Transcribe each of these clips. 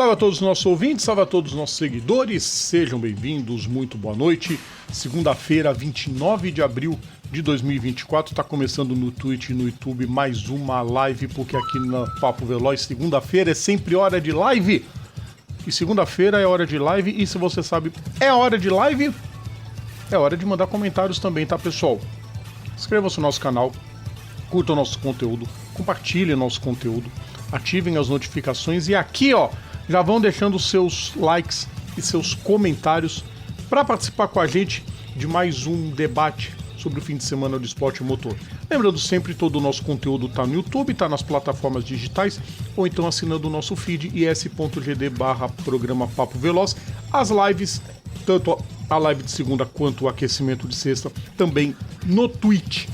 Salve a todos os nossos ouvintes, salve a todos os nossos seguidores, sejam bem-vindos, muito boa noite. Segunda-feira, 29 de abril de 2024, tá começando no Twitch e no YouTube mais uma live, porque aqui no Papo Veloz, segunda-feira é sempre hora de live. E segunda-feira é hora de live, e se você sabe, é hora de live, é hora de mandar comentários também, tá, pessoal? Inscreva-se no nosso canal, curta o nosso conteúdo, compartilhe nosso conteúdo, ativem as notificações e aqui, ó, já vão deixando os seus likes e seus comentários para participar com a gente de mais um debate sobre o fim de semana do esporte motor. Lembrando sempre, todo o nosso conteúdo tá no YouTube, tá nas plataformas digitais, ou então assinando o nosso feed is.gd/programa Papo Veloz. As lives, tanto a live de segunda quanto o aquecimento de sexta, também no Twitch.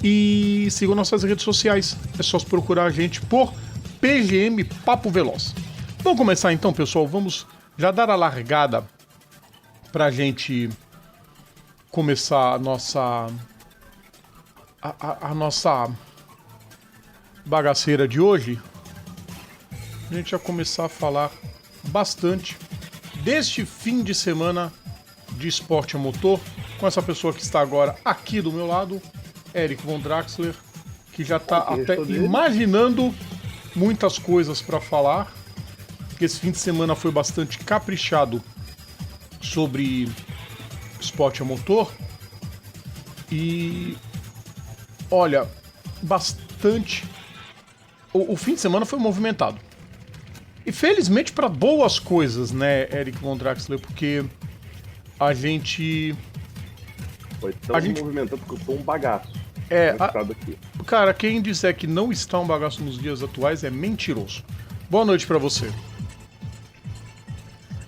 E sigam nossas redes sociais, é só procurar a gente por PGM Papo Veloz. Vamos começar então, pessoal, vamos já dar a largada pra gente começar a nossa bagaceira de hoje. A gente vai começar a falar bastante deste fim de semana de esporte a motor, com essa pessoa que está agora aqui do meu lado, Eric Von Draxler, que já está até imaginando muitas coisas para falar, porque esse fim de semana foi bastante caprichado sobre esporte a motor e olha, bastante. O fim de semana foi movimentado. E felizmente para boas coisas, né, Eric Von Draxler, porque a gente foi tão movimentado que eu sou um bagaço. Cara, quem disser que não está um bagaço nos dias atuais é mentiroso. Boa noite para você.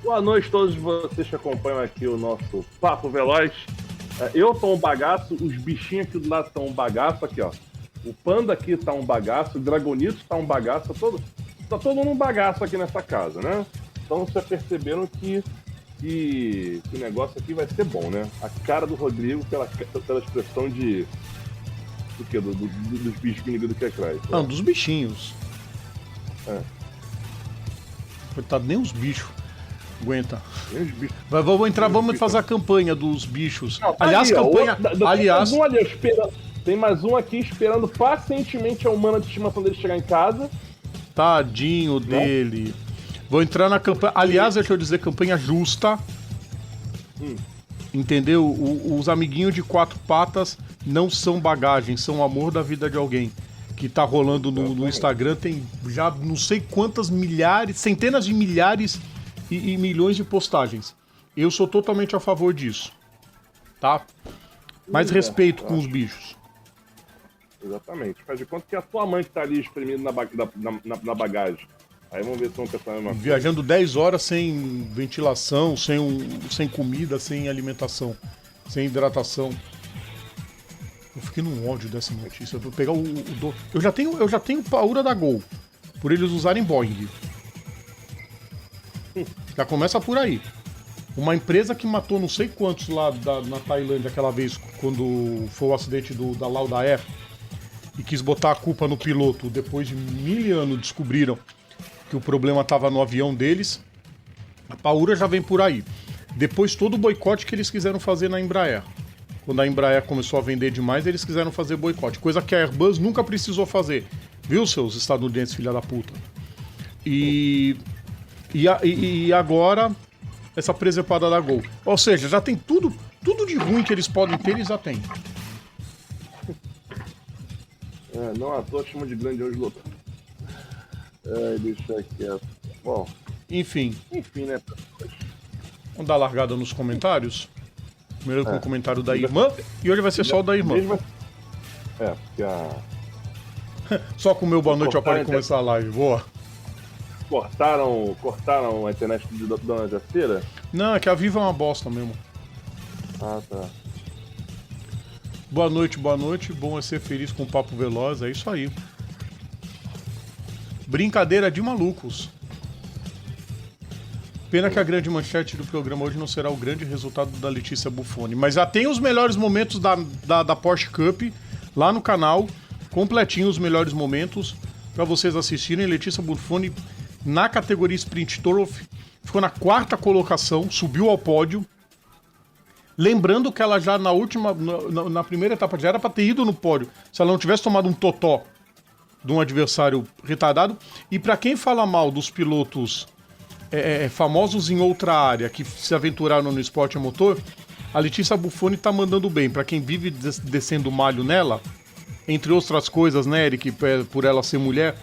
Boa noite a todos vocês que acompanham aqui o nosso Papo Veloz. Eu tô um bagaço, os bichinhos aqui do lado estão um bagaço, aqui ó. O Panda aqui tá um bagaço, o Dragonito tá um bagaço, tá todo mundo um bagaço aqui nessa casa, né? Então vocês perceberam que o negócio aqui vai ser bom, né? A cara do Rodrigo pela expressão de... do quê? Dos bichos do que atrás. Né? Não, dos bichinhos. Coitado, nem os bichos aguenta. Vamos fazer a campanha dos bichos. Não, aliás, tem mais um aqui esperando pacientemente a humana de estimação dele chegar em casa. Tadinho dele. Vou entrar na campanha. Aliás, deixa eu dizer, campanha justa. Entendeu? Os amiguinhos de quatro patas não são bagagem, são o amor da vida de alguém. Que tá rolando no Instagram, tem já não sei quantas milhares, centenas de milhares e milhões de postagens. Eu sou totalmente a favor disso. Tá? Mais respeito com os bichos. Exatamente. Faz de conta que é a tua mãe que tá ali espremendo na bagagem. Aí vamos ver se vão pensar uma coisa. Viajando 10 horas sem ventilação, sem comida, sem alimentação, sem hidratação. Eu fiquei num ódio dessa notícia. Eu vou pegar eu já tenho paura da Gol, por eles usarem Boeing. Já começa por aí. Uma empresa que matou não sei quantos lá na Tailândia aquela vez, quando foi o acidente da Lauda Air, e quis botar a culpa no piloto. Depois de 1000 anos descobriram que o problema estava no avião deles. A paura já vem por aí. Depois todo o boicote que eles quiseram fazer na Embraer. Quando a Embraer começou a vender demais, eles quiseram fazer boicote. Coisa que a Airbus nunca precisou fazer. Viu, seus estadunidenses, filha da puta? E agora, essa presepada da Gol. Ou seja, já tem tudo de ruim que eles podem ter, eles já têm. Não à toa chama de grande hoje lotado. Deixa quieto. Bom. Enfim, né? Vamos dar largada nos comentários. Primeiro com o comentário da irmã. E hoje vai ser só o da irmã. Porque a... Só com o meu boa noite já pode começar a live. Boa. Cortaram a internet da Dona Jaceira? Não, é que a Viva é uma bosta mesmo. Ah, tá. Boa noite. Bom é ser feliz com o Papo Veloz. É isso aí. Brincadeira de malucos. Pena que a grande manchete do programa hoje não será o grande resultado da Letícia Buffoni. Mas já tem os melhores momentos da Porsche Cup lá no canal. Completinho os melhores momentos para vocês assistirem. Letícia Buffoni na categoria Sprint Trophy, ficou na 4ª colocação, subiu ao pódio. Lembrando que ela já na primeira etapa já era pra ter ido no pódio, se ela não tivesse tomado um totó de um adversário retardado. E pra quem fala mal dos pilotos famosos em outra área que se aventuraram no esporte a motor, a Letícia Buffoni tá mandando bem. Pra quem vive descendo malho nela, entre outras coisas, né, Eric, por ela ser mulher,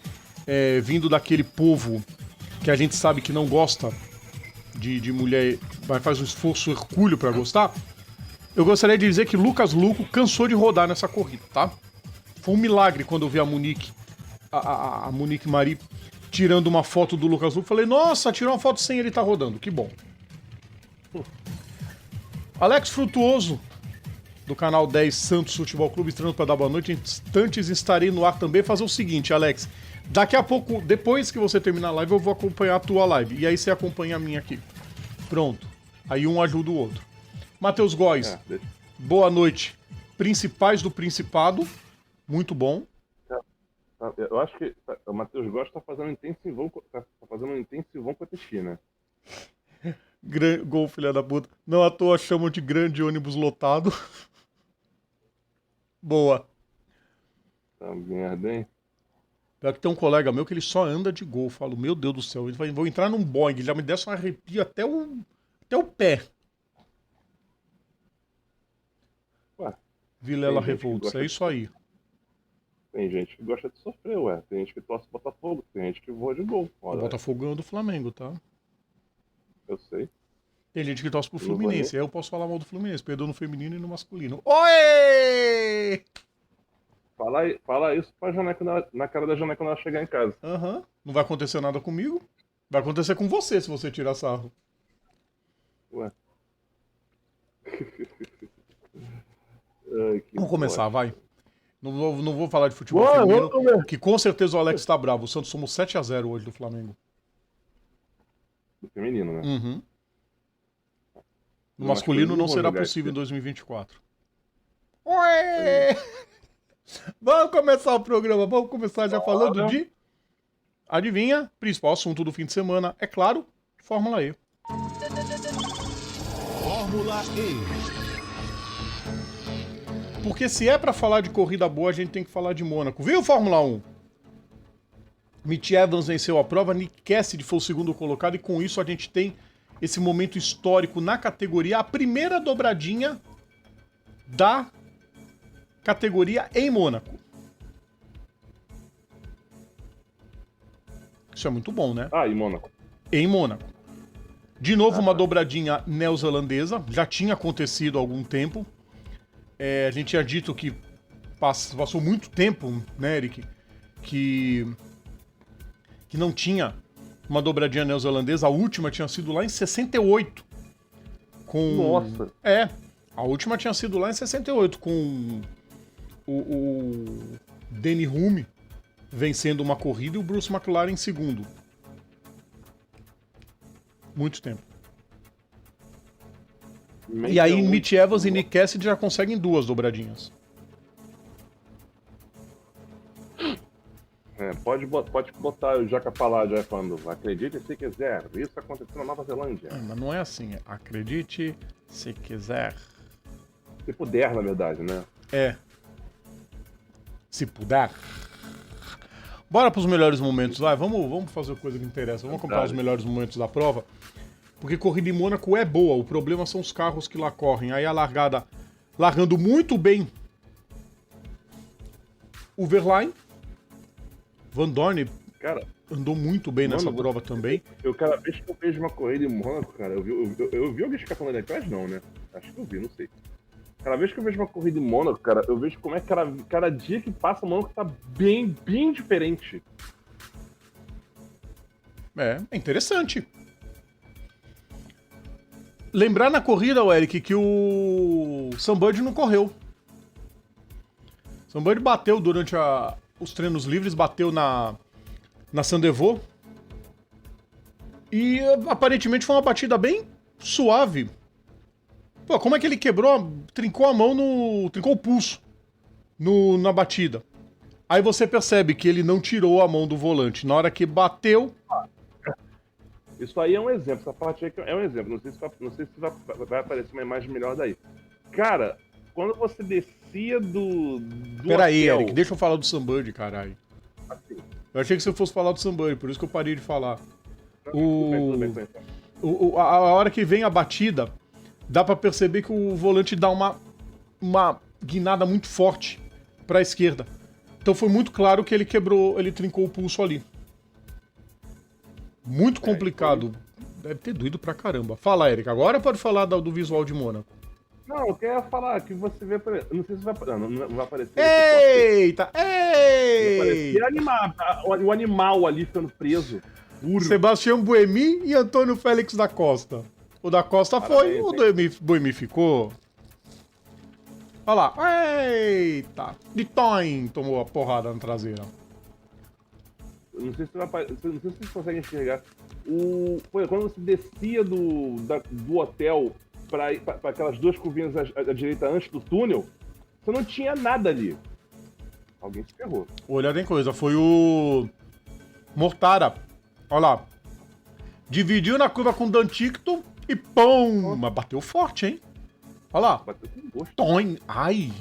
vindo daquele povo que a gente sabe que não gosta de mulher, mas faz um esforço hercúleo pra gostar. Eu gostaria de dizer que Lucas Luco cansou de rodar nessa corrida, tá? Foi um milagre quando eu vi a Monique, a Monique Marie, tirando uma foto do Lucas Luco. Falei, nossa, tirou uma foto sem ele tá rodando, que bom. Alex Frutuoso, do canal 10 Santos Futebol Clube, estreando para dar boa noite. Em instantes estarei no ar também. Fazer o seguinte, Alex, daqui a pouco, depois que você terminar a live, eu vou acompanhar a tua live. E aí você acompanha a minha aqui. Pronto. Aí um ajuda o outro. Matheus Góes, boa noite. Principais do Principado, muito bom. Eu acho que o Matheus Góes tá fazendo um intensivão com a TX, né? Gol, filha da puta. Não à toa chamam de grande ônibus lotado. Boa. Tá merda, hein? Pior que tem um colega meu que ele só anda de Gol. Eu falo, meu Deus do céu, vou entrar num Boeing. Já me desce um arrepio até o pé. Ué, Vilela Revolts, é isso aí. Tem gente que gosta de sofrer, ué. Tem gente que torce Botafogo, tem gente que voa de Gol. O Botafogo ganhou do Flamengo, tá? Eu sei. Tem gente que torce pro Fluminense. Aí eu posso falar mal do Fluminense. Perdeu no feminino e no masculino. Oi! Fala isso pra Janeca na cara da Janeca quando ela chegar em casa. Aham. Não vai acontecer nada comigo. Vai acontecer com você se você tirar sarro. Ué. Ai, vamos começar, vai. Não vou falar de futebol feminino, que com certeza o Alex tá bravo. O Santos somos 7-0 hoje do Flamengo. Do feminino, né? Uhum. No masculino não será possível em 2024. Ué! Vamos começar o programa. Vamos começar já falando de... Adivinha? Principal assunto do fim de semana, é claro, Fórmula E. Fórmula E. Porque se é pra falar de corrida boa, a gente tem que falar de Mônaco. Viu, Fórmula 1? Mitch Evans venceu a prova, Nick Cassidy foi o segundo colocado e com isso a gente tem esse momento histórico na categoria, a primeira dobradinha da categoria em Mônaco. Isso é muito bom, né? Em Mônaco. Em Mônaco. De novo, uma dobradinha neozelandesa, já tinha acontecido há algum tempo. A gente tinha dito que passou muito tempo, né, Eric, que não tinha uma dobradinha neozelandesa. A última tinha sido lá em 68. Nossa! A última tinha sido lá em 68, com o Danny Hulme vencendo uma corrida e o Bruce McLaren em segundo. Muito tempo. E aí Mitch Evans e Nick Cassidy já conseguem 2 dobradinhas. Pode botar o Jaca Palá já falando, acredite se quiser, isso aconteceu na Nova Zelândia. Mas não é assim, acredite se quiser. Se puder, na verdade, né? Se puder. Bora pros melhores momentos, vai, vamos fazer coisa que interessa, vamos comprar os melhores momentos da prova. Porque corrida em Mônaco é boa, o problema são os carros que lá correm. Aí a largada, largando muito bem o Verlaine. Van Dorn, cara, andou muito bem nessa prova também. Cada vez que eu vejo uma corrida em Mônaco, cara, eu vi alguém escapando ali atrás, não, né? Acho que eu vi, não sei. Cada vez que eu vejo uma corrida em Mônaco, cara, eu vejo como é que cada dia que passa o Mônaco tá bem diferente. É interessante. Lembrar na corrida, Eric, que o Sam Bird não correu. Sam Bird bateu durante os treinos livres, bateu na Sandevaux. E aparentemente foi uma batida bem suave. Pô, como é que ele trincou a mão trincou o pulso na batida. Aí você percebe que ele não tirou a mão do volante. Na hora que bateu, Isso aí é um exemplo, essa parte aí é um exemplo. Não sei se vai aparecer uma imagem melhor daí. Cara, quando você descia do Pera aí, hotel, Eric, deixa eu falar do Sunbird, caralho. assim, Eu achei que você fosse falar do Sunbird, por isso que eu parei de falar. tudo bem. A hora que vem a batida, dá pra perceber que o volante dá uma guinada muito forte pra esquerda. Então foi muito claro que ele quebrou, ele trincou o pulso ali. Muito complicado. Deve ter doído pra caramba. Fala, Eric, agora pode falar do visual de Mônaco. Não, eu quero falar que você vê. Não sei se vai. Não vai aparecer. Eita! Vai aparecer Eita! o animal ali ficando preso. Duro. Sebastião Buemi e Antônio Félix da Costa. O da Costa foi, Parabéns, o Buemi ficou. Olha lá. Eita! De Toin tomou a porrada na traseira. Não sei se vocês conseguem enxergar. Quando você descia do hotel para aquelas duas curvinhas à direita antes do túnel, você não tinha nada ali. Alguém se ferrou. Olha, tem coisa. Foi o Mortara. Olha lá. Dividiu na curva com o Danticto e pum! Mas bateu forte, hein? Olha lá. Bateu com gosto. Toin. Ai.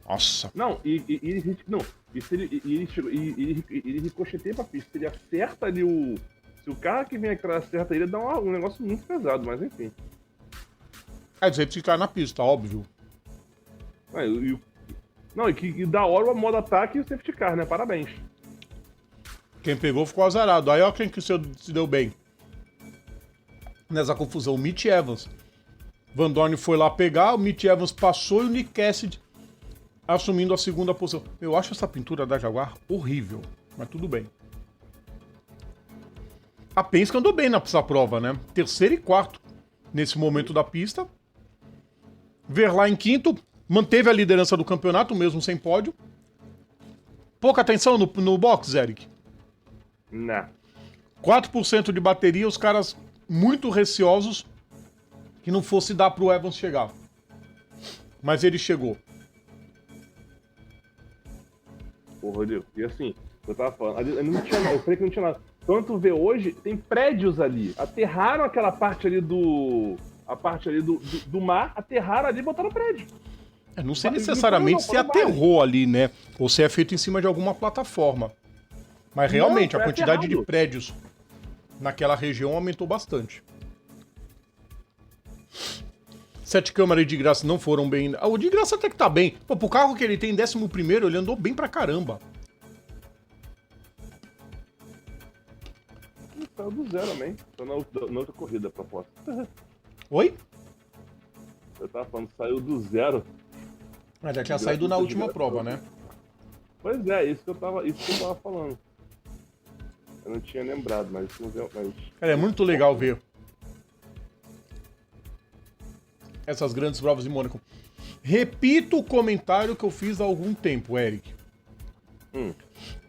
Nossa. Não, ele ricocheteia pra pista. Se ele acerta ali Se o carro que vem atrás acerta ele, dá um negócio muito pesado, mas enfim. É dizer que cai na pista, óbvio. E da hora o modo ataque e o safety car, né? Parabéns. Quem pegou ficou azarado. Aí ó quem que se deu bem. Nessa confusão, o Mitch Evans. Van Dorn foi lá pegar, o Mitch Evans passou e o Nick Cassidy assumindo a segunda posição. Eu acho essa pintura da Jaguar horrível, mas tudo bem. A Penske andou bem nessa prova, né? Terceiro e quarto nesse momento da pista. Verlaine em quinto, manteve a liderança do campeonato, mesmo sem pódio. Pouca atenção no box, Eric. Não. 4% de bateria, os caras muito receosos que não fosse dar pro Evans chegar. Mas ele chegou. Pô, Rodrigo, e assim, eu tava falando, ali não tinha, eu falei que não tinha nada. Quando vê hoje, tem prédios ali. Aterraram aquela parte ali do mar, aterraram ali e botaram prédio. Eu não sei necessariamente se aterrou ali, né? Ou se é feito em cima de alguma plataforma. Mas realmente, Não, a quantidade aterrado. de prédios naquela região aumentou bastante. 7 câmeras de graça não foram bem. O de graça até que tá bem. Pô, pro carro que ele tem em 11º, ele andou bem pra caramba. Saiu do zero, man. Tô na outra corrida, a proposta. Oi? Eu tava falando, saiu do zero. Mas já tinha saído na última prova, né? Pois é, isso que eu tava falando. Eu não tinha lembrado, mas isso não deu. Cara, é muito legal ver essas grandes provas em Mônaco. Repito o comentário que eu fiz há algum tempo, Eric.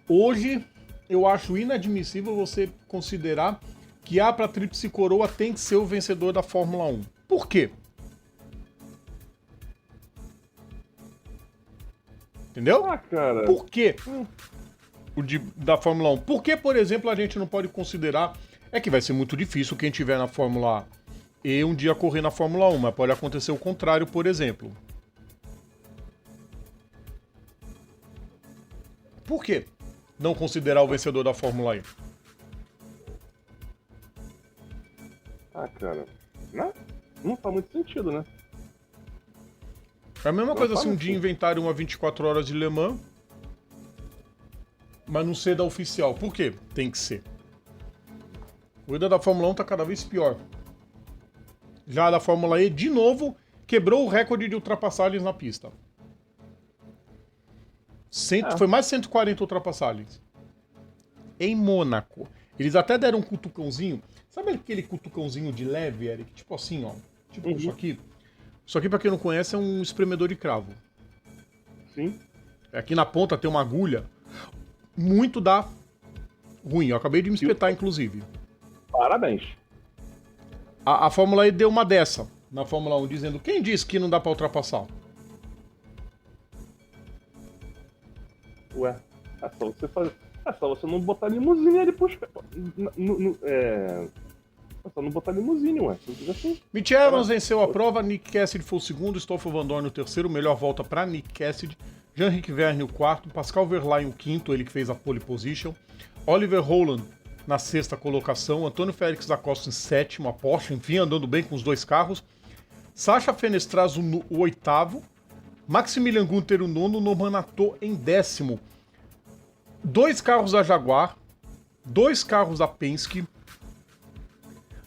Hoje, eu acho inadmissível você considerar que a pra Tríplice Coroa tem que ser o vencedor da Fórmula 1. Por quê? Entendeu? Ah, cara. Por quê? Da Fórmula 1. Por que, por exemplo, a gente não pode considerar... É que vai ser muito difícil quem tiver na Fórmula E um dia correr na Fórmula 1, mas pode acontecer o contrário, por exemplo. Por que não considerar o vencedor da Fórmula E? Ah, cara. Não faz muito sentido, né? É a mesma coisa se um faz dia assim. inventarem uma 24 horas de Le Mans, mas não ser da oficial. Por quê? Tem que ser. A corrida da Fórmula 1 tá cada vez pior. Já a da Fórmula E, de novo, quebrou o recorde de ultrapassagens na pista. Foi mais de 140 ultrapassagens. Em Mônaco. Eles até deram um cutucãozinho. Sabe aquele cutucãozinho de leve, Eric? Tipo assim, ó. Tipo isso aqui. Isso aqui, pra quem não conhece, é um espremedor de cravo. Sim. Aqui na ponta tem uma agulha. Muito dá ruim. Eu acabei de me espetar, inclusive. Parabéns. A Fórmula E deu uma dessa na Fórmula 1, dizendo: quem disse que não dá pra ultrapassar? Ué, é só você fazer. É só você não botar limusine ali pros caras. É só não botar limusine, ué. Assim. Mitch Evans venceu a prova, Nick Cassidy foi o segundo, Stoffel Van Dorn o terceiro, melhor volta para Nick Cassidy, Jean-Ric Vergne o quarto, Pascal Wehrlein o quinto, ele que fez a pole position, Oliver Rowland na sexta colocação, Antônio Félix da Costa em sétimo, a Porsche, enfim, andando bem com os dois carros, Sasha Fenestraz o oitavo, Maximilian Gunther o nono, Norman Nato em décimo. Dois carros da Jaguar, dois carros da Penske,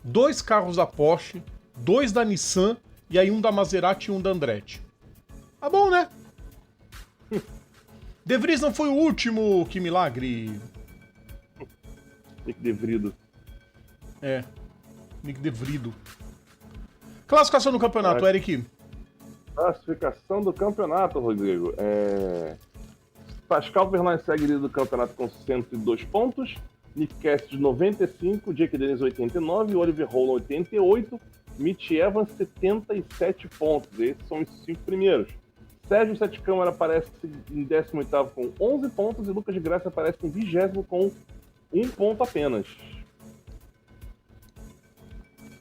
dois carros da Porsche, dois da Nissan e aí um da Maserati e um da Andretti. Tá bom, né? De Vries não foi o último, que milagre. Nick De Vrido. É, Nick De Vrido. Classificação do campeonato, Eric. Classificação do campeonato, Rodrigo. Pascal Wehrlein segue líder do campeonato com 102 pontos. Nick Cassidy 95, Jake Dennis 89, Oliver Rowland 88, Mitch Evans 77 pontos. Esses são os 5 primeiros. Sérgio Sete Câmara aparece em 18º com 11 pontos e Lucas de Graça aparece em 20º com 1 ponto apenas.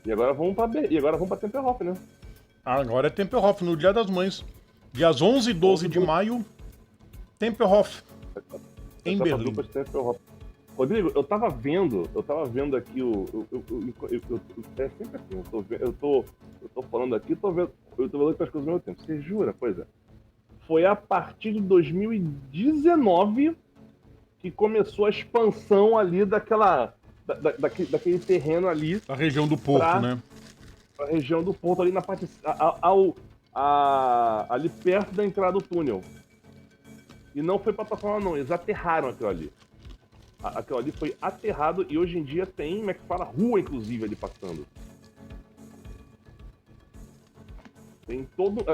E agora vamos para Tempelhof, né? Agora é Tempelhof, no Dia das Mães. Dias 11 e 12 de maio, Tempelhof, em Berlim. Rodrigo, eu tava vendo aqui é sempre assim, eu tô falando aqui, eu tô vendo outras coisas ao mesmo tempo. Você jura? Pois é. Foi a partir de 2019 que começou a expansão ali daquele terreno ali. Da região do Porto, né? A região do Porto, ali na parte. Ali perto da entrada do túnel. E não foi plataforma, não, eles aterraram aquilo ali. Aquilo ali foi aterrado e hoje em dia tem, como é que fala, rua, inclusive, ali passando. Tem todo.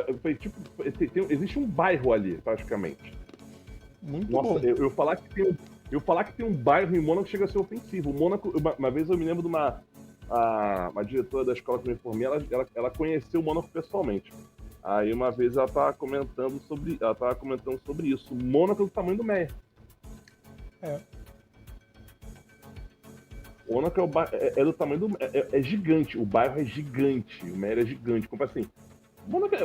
Existe um bairro ali, praticamente. Muito Nossa, bom. eu falar que tem um bairro em Mônaco chega a ser ofensivo. Mônaco, uma vez eu me lembro de uma diretora da escola que eu me formei, ela conheceu o Mônaco pessoalmente. Aí uma vez ela tava comentando sobre isso. Mônaco é do tamanho do Meyer. Mônaco é do tamanho do... É gigante, o bairro é gigante, o Meyer é gigante. Como assim? Mônaco é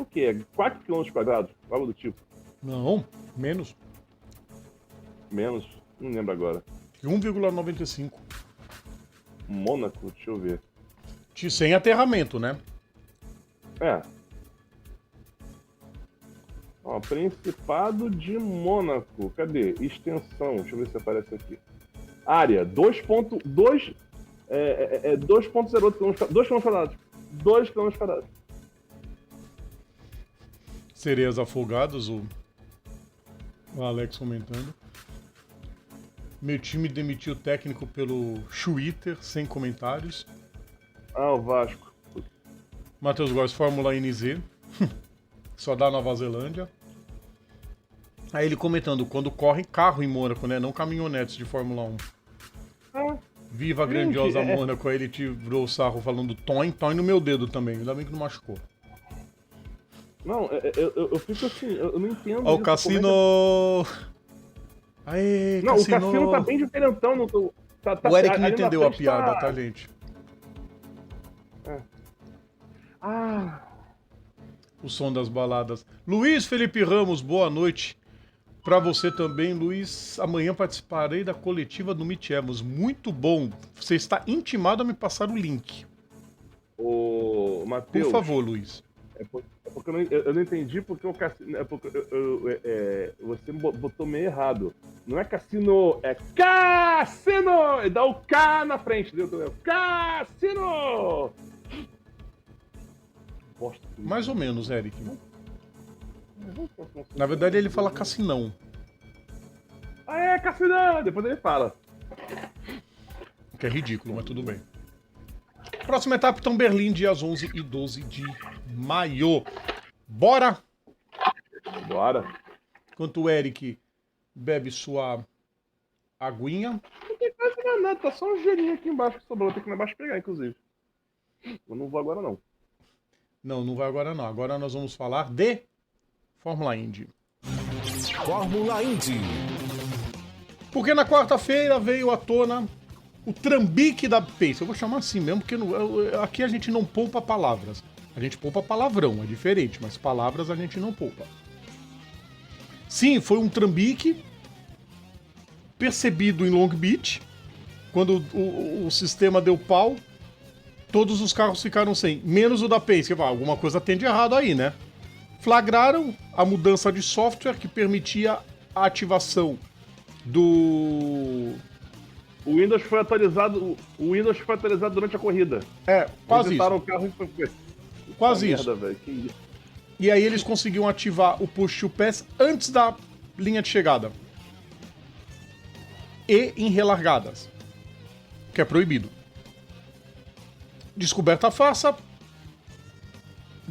o quê? É 4 km²? Algo do tipo. Não, menos. Menos? Não lembro agora. 1,95. Mônaco, deixa eu ver. Sem aterramento, né? Ó, Principado de Mônaco. Cadê? Extensão. Deixa eu ver se aparece aqui. Área, 2.08 km. 2 km². 2 km². Sereias afogadas, o Alex comentando. Meu time demitiu o técnico pelo Twitter, sem comentários. O Vasco. Matheus Góes, Fórmula NZ. Só dá Nova Zelândia. Aí ele comentando, quando corre carro em Mônaco, né? Não caminhonetes de Fórmula 1. Viva a grandiosa Mônaco. Aí ele tirou o sarro falando Toin no meu dedo também. Ainda bem que não machucou. Não, eu fico assim, eu não entendo. Ó, o Cassino. Aê, não, Cassino. O Cassino tá bem diferentão. O Eric não entendeu a piada, tá, gente? O som das baladas. Luiz Felipe Ramos, boa noite. Pra você também, Luiz. Amanhã participarei da coletiva do Mitch Evans. Muito bom. Você está intimado a me passar o link. Ô, Matheus. Por favor, Luiz. Porque eu não entendi porque o Cassino. Você botou meio errado. Não é Cassino, é Cassino! E dá o K na frente, entendeu? Cassino! Mais ou menos, Eric. Na verdade, ele fala Cassinão. Cassinão! Depois ele fala. Que é ridículo, mas tudo bem. Próxima etapa, então, Berlim, dias 11 e 12 de maio. Bora! Bora! Enquanto o Eric bebe sua aguinha. Não tem quase nada, tá só um gelinho aqui embaixo que sobrou. Vou ter que ir lá embaixo pegar, inclusive. Eu não vou agora, não. Não vai agora, não. Agora nós vamos falar de Fórmula Indy. Fórmula Indy. Porque na quarta-feira veio à tona o trambique da Pace. Eu vou chamar assim mesmo, porque aqui a gente não poupa palavras. A gente poupa palavrão, é diferente, mas palavras a gente não poupa. Sim, foi um trambique percebido em Long Beach, quando o sistema deu pau, todos os carros ficaram sem, menos o da Pace, que alguma coisa tem de errado aí, né? Flagraram a mudança de software que permitia a ativação do... O Windows foi atualizado durante a corrida. Quase isso. O carro e foi... Quase isso. Merda, véio, que isso. E aí eles conseguiam ativar o Push to Pass antes da linha de chegada. E em relargadas. Que é proibido. Descoberta farsa.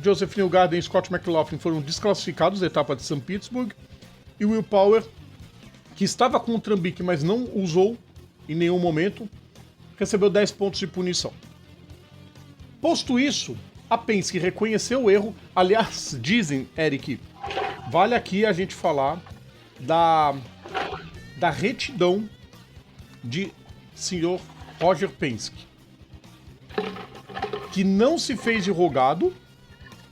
Joseph Newgarden e Scott McLaughlin foram desclassificados da etapa de St. Petersburg. E Will Power, que estava com o trambique, mas não usou em nenhum momento, recebeu 10 pontos de punição. Posto isso, a Penske reconheceu o erro. Aliás, dizem, Eric, vale aqui a gente falar da retidão de senhor Roger Penske, que não se fez de rogado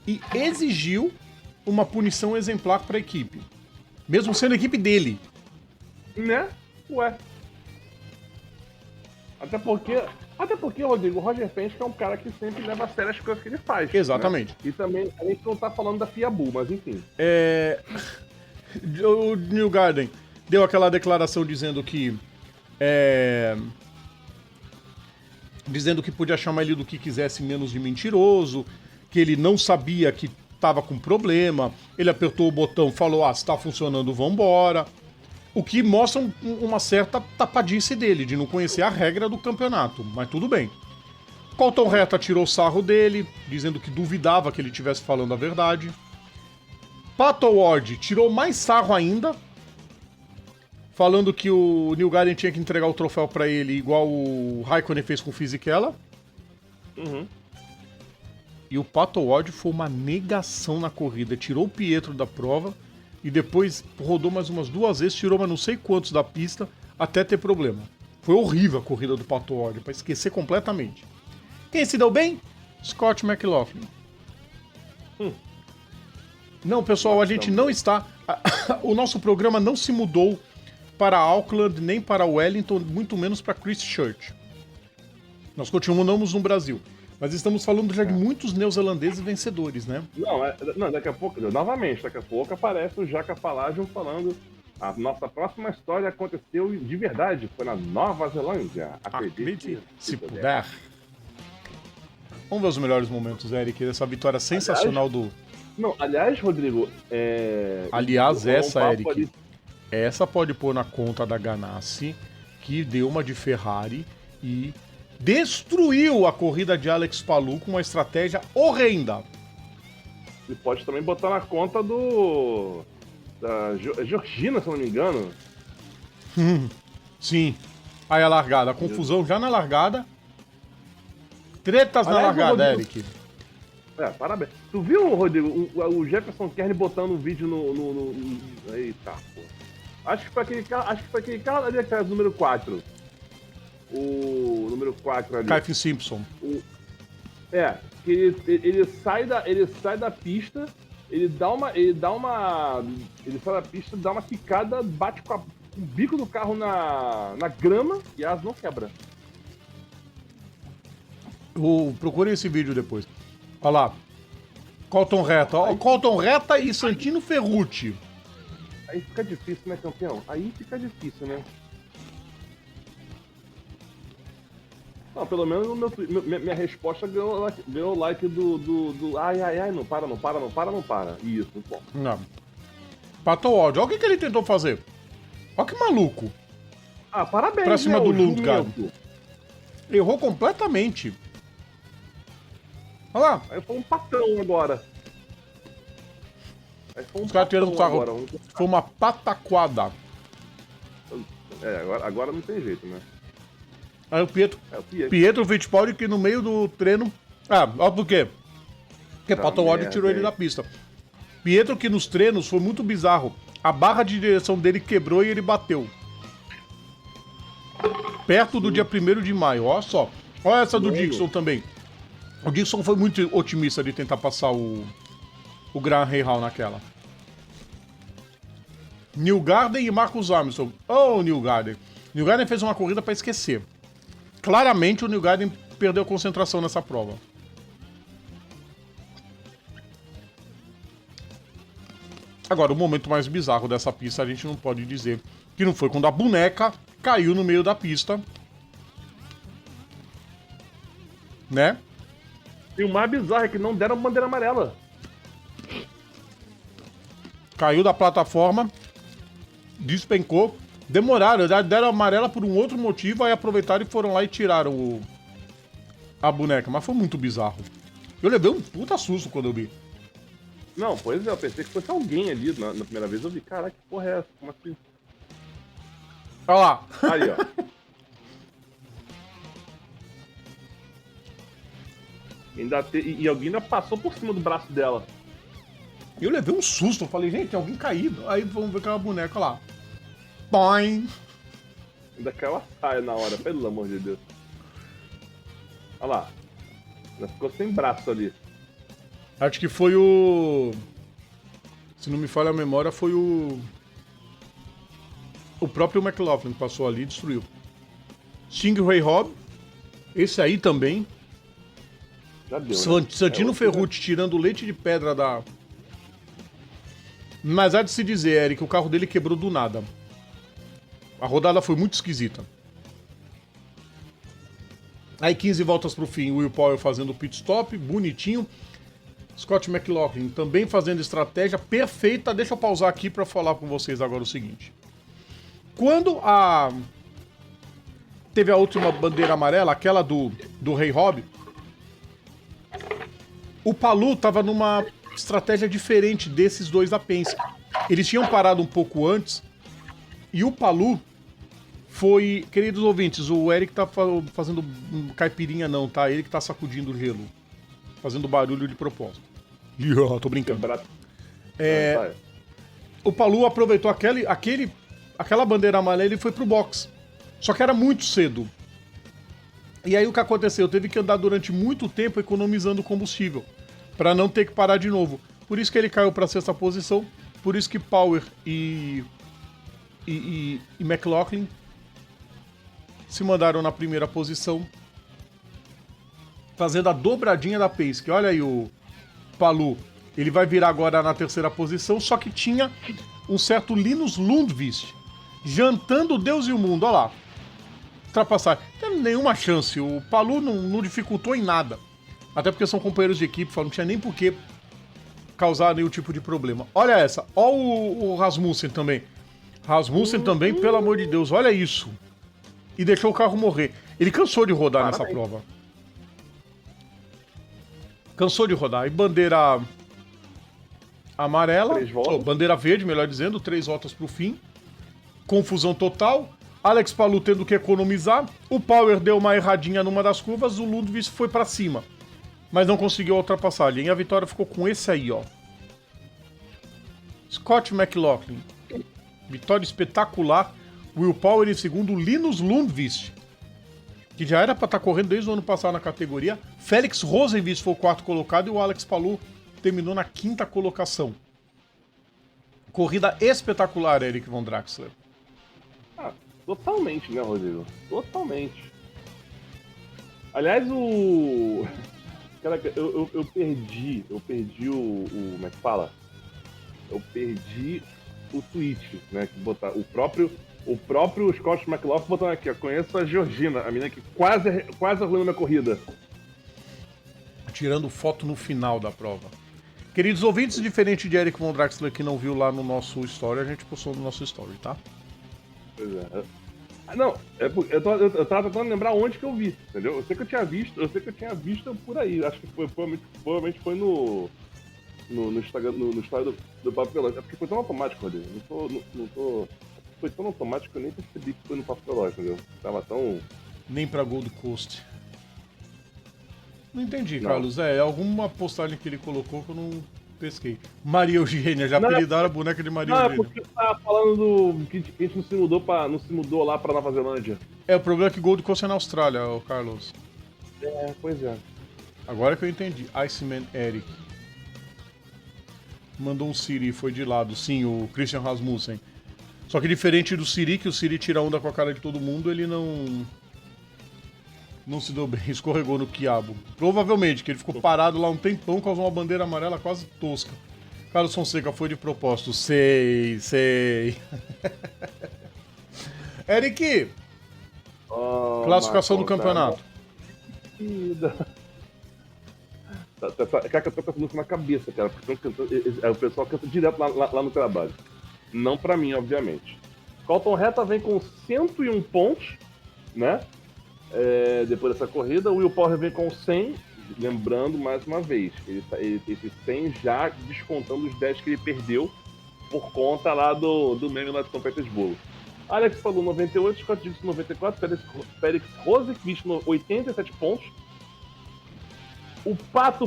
e exigiu uma punição exemplar para a equipe, mesmo sendo a equipe dele. Né? Ué. Até porque, Rodrigo, o Roger Penske é um cara que sempre leva a sério as coisas que ele faz. Exatamente. Né? E também, a gente não tá falando da Fiabu, mas enfim. O Newgarden deu aquela declaração dizendo que podia chamar ele do que quisesse, menos de mentiroso, que ele não sabia que estava com problema, ele apertou o botão, falou, se tá funcionando, vambora. O que mostra uma certa tapadice dele, de não conhecer a regra do campeonato, mas tudo bem. Colton Herta tirou sarro dele, dizendo que duvidava que ele estivesse falando a verdade. Pato Ward tirou mais sarro ainda, falando que o Newgarden tinha que entregar o troféu pra ele, igual o Raikkonen fez com o Fisichella. Uhum. E o Pato Ward foi uma negação na corrida, tirou o Pietro da prova e depois rodou mais umas 2 vezes, tirou mais não sei quantos da pista, até ter problema. Foi horrível a corrida do Pato Ward, pra esquecer completamente. Quem se deu bem? Scott McLaughlin. Não, pessoal, a gente não está... O nosso programa não se mudou para Auckland, nem para Wellington, muito menos para Christchurch. Nós continuamos no Brasil. Mas estamos falando já de muitos neozelandeses vencedores, né? Não, daqui a pouco, novamente, daqui a pouco aparece o Jaca Palagium falando a nossa próxima história aconteceu de verdade, foi na Nova Zelândia. Acredite, se puder. Vamos ver os melhores momentos, Eric, dessa vitória sensacional aliás, Rodrigo, Aliás, essa, Eric, essa pode pôr na conta da Ganassi, que deu uma de Ferrari e destruiu a corrida de Alex Palou com uma estratégia horrenda. E pode também botar na conta da Georgina, se eu não me engano. Sim. Aí a largada, a confusão já na largada. Tretas na largada, Eric. Parabéns. Tu viu, Rodrigo, o Jefferson Kern botando um vídeo no... Eita, pô. Acho que foi aquele carro ali atrás, número 4. O número 4 ali. Kyphin Simpson. Que ele sai da pista, ele sai da pista, dá uma quicada, bate com o bico do carro na grama e a asa não quebra. Procurem esse vídeo depois. Olha lá. Colton Herta. Colton Herta e Santino Ferrucci. Aí fica difícil, né, campeão? Aí fica difícil, né? Não, pelo menos minha resposta ganhou o like do ai, não para. Isso, bom. Não. Pato Ward, olha o que ele tentou fazer. Olha que maluco. Parabéns, pra cima do Lundgaard. jumento. Errou completamente. Olha lá. Aí foi um patão agora. Os caras tiraram o carro. Foi uma pataquada. Agora não tem jeito, né? Aí o Pietro Fittipaldi, que no meio do treino... olha por quê. Porque Pato Ward tirou ele da pista. Pietro, que nos treinos foi muito bizarro. A barra de direção dele quebrou e ele bateu. perto do dia 1º de maio, olha só. Olha essa do Dixon também. O Dixon foi muito otimista de tentar passar o Graham Rahal naquela. Neil Garden e Marcus Armstrong. Oh, Neil Garden. Neil Garden fez uma corrida pra esquecer. Claramente o Neil Garden perdeu concentração nessa prova. Agora, o momento mais bizarro dessa pista, a gente não pode dizer que não foi quando a boneca caiu no meio da pista. Né? E o mais bizarro é que não deram bandeira amarela. Caiu da plataforma, despencou, demoraram, deram amarela por um outro motivo, aí aproveitaram e foram lá e tiraram a boneca. Mas foi muito bizarro. Eu levei um puta susto quando eu vi. Não, pois é, eu pensei que fosse alguém ali na primeira vez. Eu vi, caraca, que porra é essa? Como assim? Olha lá. Aí, ó. E alguém ainda passou por cima do braço dela. Eu levei um susto, eu falei, gente, tem alguém caído. Aí vamos ver aquela boneca lá. Boing! Ainda caiu a saia na hora, pelo amor de Deus. Olha lá. Ela ficou sem braço ali. Acho que foi o... Se não me falha a memória, foi o próprio McLaughlin que passou ali e destruiu. Stingray Robb. Esse aí também. Já deu, Santino Ferrucci tirando leite de pedra da... Mas há de se dizer, Eric, que o carro dele quebrou do nada. A rodada foi muito esquisita. Aí 15 voltas pro fim, Will Power fazendo o pit stop, bonitinho. Scott McLaughlin também fazendo estratégia perfeita. Deixa eu pausar aqui para falar com vocês agora o seguinte. Quando teve a última bandeira amarela, aquela do Ray Robb, o Palou tava numa estratégia diferente desses dois da Penske. Eles tinham parado um pouco antes e o Palou foi... Queridos ouvintes, o Eric tá fazendo caipirinha não, tá? Ele que tá sacudindo o gelo. Fazendo barulho de propósito. Tô brincando. O Palou aproveitou aquela bandeira amarela e foi pro box. Só que era muito cedo. E aí o que aconteceu? Teve que andar durante muito tempo economizando combustível. Pra não ter que parar de novo. Por isso que ele caiu pra sexta posição. Por isso que Power e McLaughlin se mandaram na primeira posição, fazendo a dobradinha da Penske. Olha aí o Palou. Ele vai virar agora na terceira posição, só que tinha um certo Linus Lundqvist jantando Deus e o mundo. Olha lá. Ultrapassagem. Não tem nenhuma chance. O Palou não dificultou em nada. Até porque são companheiros de equipe, não tinha nem por que causar nenhum tipo de problema. Olha essa. Olha o Rasmussen também. Rasmussen também, pelo amor de Deus, olha isso. E deixou o carro morrer. Ele cansou de rodar nessa prova. Cansou de rodar. E bandeira amarela, bandeira verde, melhor dizendo, 3 voltas pro fim. Confusão total. Alex Palou tendo que economizar. O Power deu uma erradinha numa das curvas, o Lundqvist foi pra cima. Mas não conseguiu a ultrapassagem. E a vitória ficou com esse aí, ó. Scott McLaughlin. Vitória espetacular. Will Power em segundo, Linus Lundqvist, que já era para estar correndo desde o ano passado na categoria. Félix Rosenqvist foi o quarto colocado e o Alex Palou terminou na quinta colocação. Corrida espetacular, Eric von Draxler. Totalmente, né, Rodrigo? Totalmente. Aliás, o... Cara, eu perdi o... Como é que fala? Eu perdi o tweet, né, que botar o próprio Scott McLaughlin botou aqui, ó, conheço a Georgina, a menina que quase arruinou minha corrida. Tirando foto no final da prova. Queridos ouvintes, diferente de Eric von Draxler que não viu lá no nosso story, a gente postou no nosso story, tá? Pois é. Não, eu tava tentando lembrar onde que eu vi, entendeu? Eu sei que eu tinha visto por aí, acho que provavelmente foi no Instagram, no Instagram do Papo Veloz. É porque foi tão automático, Rodrigo. Foi tão automático que eu nem percebi que foi no Papo Veloz, entendeu? Tava tão... Nem pra Gold Coast. Não entendi, não. Carlos. É alguma postagem que ele colocou que eu não pesquei. Maria Eugênia, já apelidaram a boneca de Maria Eugênia. Não, é porque você tava falando que a gente não se mudou lá pra Nova Zelândia. É, o problema é que Gold Coast é na Austrália, ô Carlos. Pois é. Agora que eu entendi. Iceman Eric. Mandou um Siri, foi de lado. Sim, o Christian Rasmussen. Só que diferente do Siri, que o Siri tira onda com a cara de todo mundo, ele não se deu bem, escorregou no quiabo. Provavelmente, que ele ficou parado lá um tempão, causou uma bandeira amarela quase tosca. Carlos Fonseca foi de propósito. Sei. Eric, classificação do campeonato. Cara, que eu tô com essa música na cabeça, cara. Porque o pessoal canta direto lá no trabalho. Não pra mim, obviamente. Colton Herta vem com 101 pontos, né? Depois dessa corrida. O Will Power vem com 100. Lembrando, mais uma vez, esse 100 já descontando os 10 que ele perdeu por conta lá do meme lá de São Petersburgo. Alex falou 98, Scott Dixon 94, Félix Rosenqvist 87 pontos. O Pato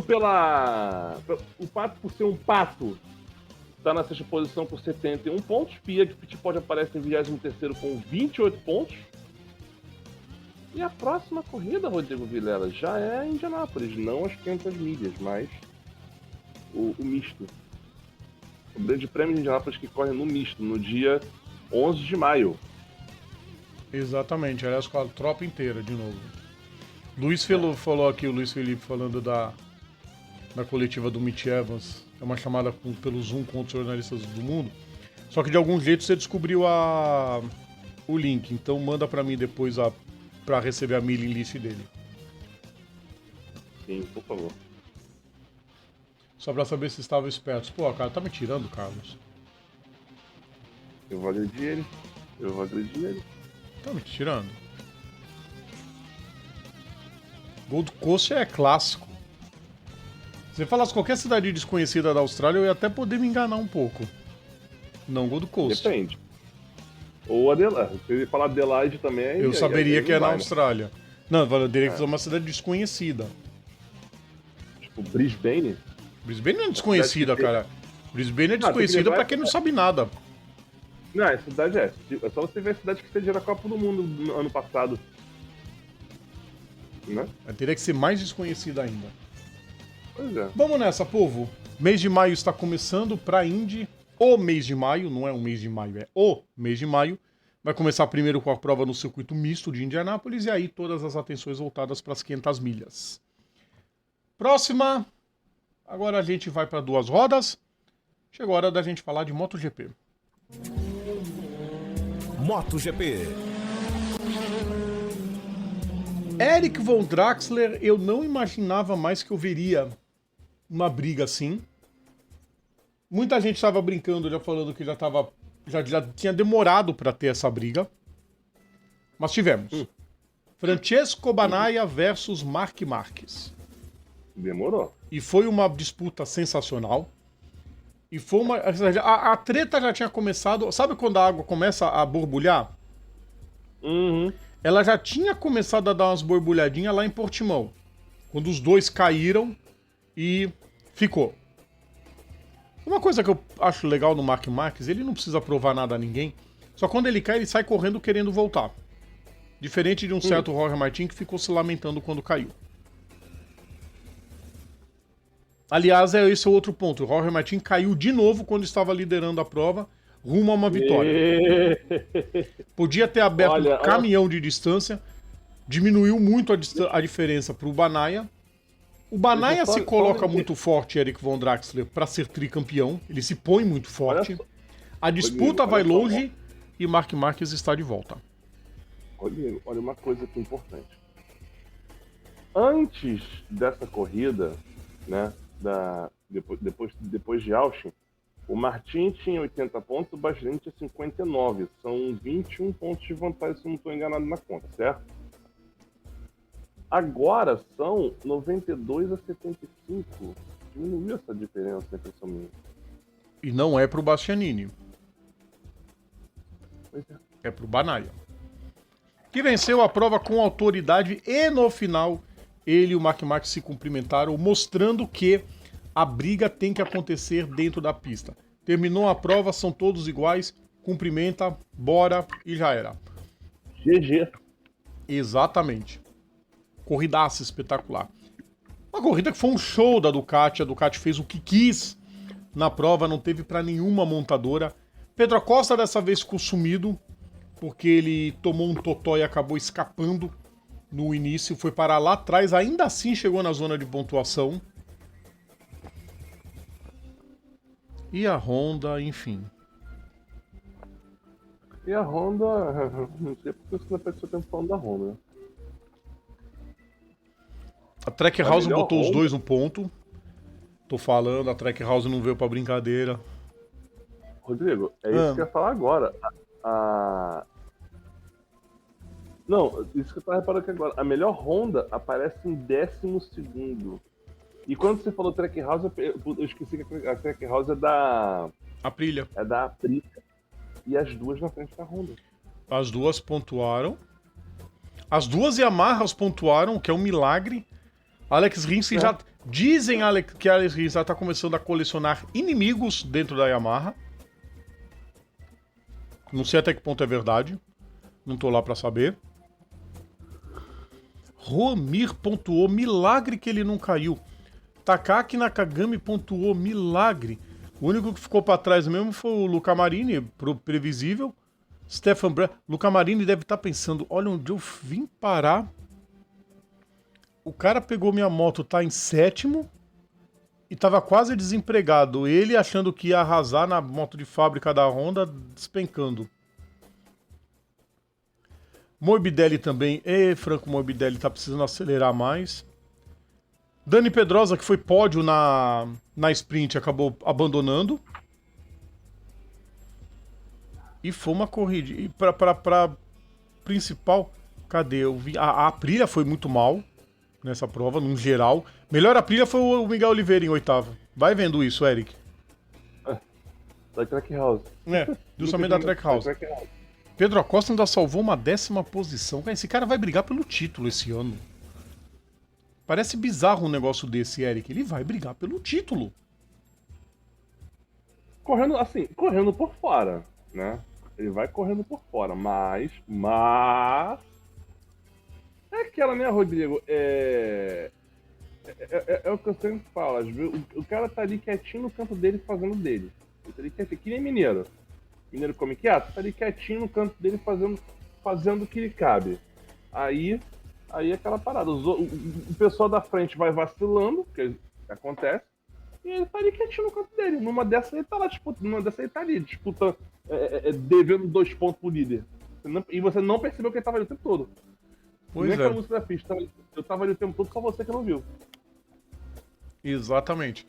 por ser um pato está na sexta posição por 71 pontos. Pia Fittipaldi aparece em 23º com 28 pontos. E a próxima corrida, Rodrigo Vilela, já é em Indianápolis, não as 500 milhas, mas o misto. O Grande Prêmio de Indianápolis que corre no misto, no dia 11 de maio. Exatamente, aliás, com a tropa inteira, de novo. Luiz falou aqui, o Luiz Felipe, falando da coletiva do Mitch Evans. É uma chamada pelo Zoom com outros jornalistas do mundo. Só que de algum jeito você descobriu o link, então manda pra mim depois pra receber a mailing list dele. Sim, por favor. Só pra saber se estavam espertos. Pô, cara, tá me tirando, Carlos. Eu vou agredir ele. Tá me tirando? Gold Coast é clássico. Se você falasse qualquer cidade desconhecida da Austrália, eu ia até poder me enganar um pouco. Não Gold Coast. Depende. Ou Adelaide. Se ele falar Adelaide também... Eu saberia que é na Austrália. Não, eu teria que fazer uma cidade desconhecida. Tipo, Brisbane? Brisbane não é desconhecida, cara. Brisbane é desconhecida pra quem não sabe nada. Não, a cidade é. É só você ver a cidade que fez a Copa do Mundo no ano passado. Né? Teria que ser mais desconhecida ainda. Pois é. Vamos nessa, povo. Mês de maio está começando pra Indy. O mês de maio, não é um mês de maio, é o mês de maio. Vai começar primeiro com a prova no circuito misto de Indianápolis e aí todas as atenções voltadas para as 500 milhas. Próxima. Agora a gente vai para 2 rodas. Chegou a hora da gente falar de MotoGP. MotoGP. Eric Von Draxler, eu não imaginava mais que eu veria uma briga assim. Muita gente estava brincando, já falando que já tinha demorado para ter essa briga. Mas tivemos. Francesco Banaya versus Marc Marquez. Demorou. E foi uma disputa sensacional. E foi uma... A treta já tinha começado... Sabe quando a água começa a borbulhar? Uhum. Ela já tinha começado a dar umas borbulhadinhas lá em Portimão. Quando os dois caíram e ficou. Uma coisa que eu acho legal no Marc Marquez, ele não precisa provar nada a ninguém. Só quando ele cai, ele sai correndo querendo voltar. Diferente de um certo Jorge Martin que ficou se lamentando quando caiu. Aliás, esse é outro ponto. O Jorge Martin caiu de novo quando estava liderando a prova, rumo a uma vitória. Podia ter aberto um caminhão de distância, diminuiu muito a diferença para o Banaya. O Banaya se coloca muito forte, Eric Von Draxler, para ser tricampeão. Ele se põe muito forte. A disputa vai longe e Marc Marquez está de volta. Olha uma coisa que é importante. Antes dessa corrida, né, depois de Austin, o Martin tinha 80 pontos, o Bastianini tinha 59. São 21 pontos de vantagem, se eu não estou enganado na conta, certo? Agora são 92 a 75. Diminuiu essa diferença, a impressão minha. E não é pro Bastianini. Pois é. É pro Banaya. Que venceu a prova com autoridade e no final ele e o Marc Marquez se cumprimentaram, mostrando que a briga tem que acontecer dentro da pista. Terminou a prova, são todos iguais, cumprimenta, bora e já era. GG. Exatamente. Corridaça espetacular. Uma corrida que foi um show da Ducati. A Ducati fez o que quis na prova, não teve para nenhuma montadora. Pedro Acosta dessa vez ficou sumido, porque ele tomou um totó e acabou escapando no início. Foi parar lá atrás, ainda assim chegou na zona de pontuação. E a Honda, enfim. E a Honda, não sei porque você não perde seu tempo falando da Honda, né? A Trackhouse botou os Honda. dois no ponto. Tô falando, a Trackhouse não veio pra brincadeira. Rodrigo, é isso que eu ia falar agora. Não, isso que eu tava reparando aqui agora. A melhor Honda aparece em 12º. E quando você falou Trackhouse, eu esqueci que a Trackhouse é da Aprilia. É da Aprilia. E as duas na frente da Honda. As duas pontuaram. As duas Yamahas pontuaram, que é um milagre. Alex Rins já... Dizem que Alex Rins já tá começando a colecionar inimigos dentro da Yamaha. Não sei até que ponto é verdade. Não tô lá pra saber. Romir pontuou. Milagre que ele não caiu. Takaki Nakagami pontuou. Milagre. O único que ficou pra trás mesmo foi o Luca Marini, previsível. Stefan Bra... Luca Marini deve estar pensando, olha onde eu vim parar. O cara pegou minha moto, tá em 7º e tava quase desempregado. Ele achando que ia arrasar na moto de fábrica da Honda, despencando. Morbidelli também. Franco Morbidelli tá precisando acelerar mais. Dani Pedrosa, que foi pódio na sprint, acabou abandonando. E foi uma corrida. E pra principal, cadê? Eu vi, a Aprilia foi muito mal nessa prova, no geral. Melhor Aprilia foi o Miguel Oliveira em 8º. Vai vendo isso, Eric. Da Trackhouse. Justamente da Trackhouse. Pedro Acosta ainda salvou uma 10ª posição. Esse cara vai brigar pelo título esse ano. Parece bizarro um negócio desse, Eric. Ele vai brigar pelo título. Correndo por fora, né? Ele vai correndo por fora, mas... É aquela, né, Rodrigo? É o que eu sempre falo. O cara tá ali quietinho no canto dele, fazendo dele. Ele tá ali quietinho, que nem mineiro. Mineiro come quieto, tá ali quietinho no canto dele, fazendo o que lhe cabe. Aí é aquela parada. O pessoal da frente vai vacilando, que acontece, e ele tá ali quietinho no canto dele. Numa dessa ele tá lá disputando, disputando, devendo 2 pontos pro líder. E você não percebeu que ele tava ali o tempo todo. Pois nem aquela música da pista. Eu tava ali o tempo todo, só você que não viu. Exatamente.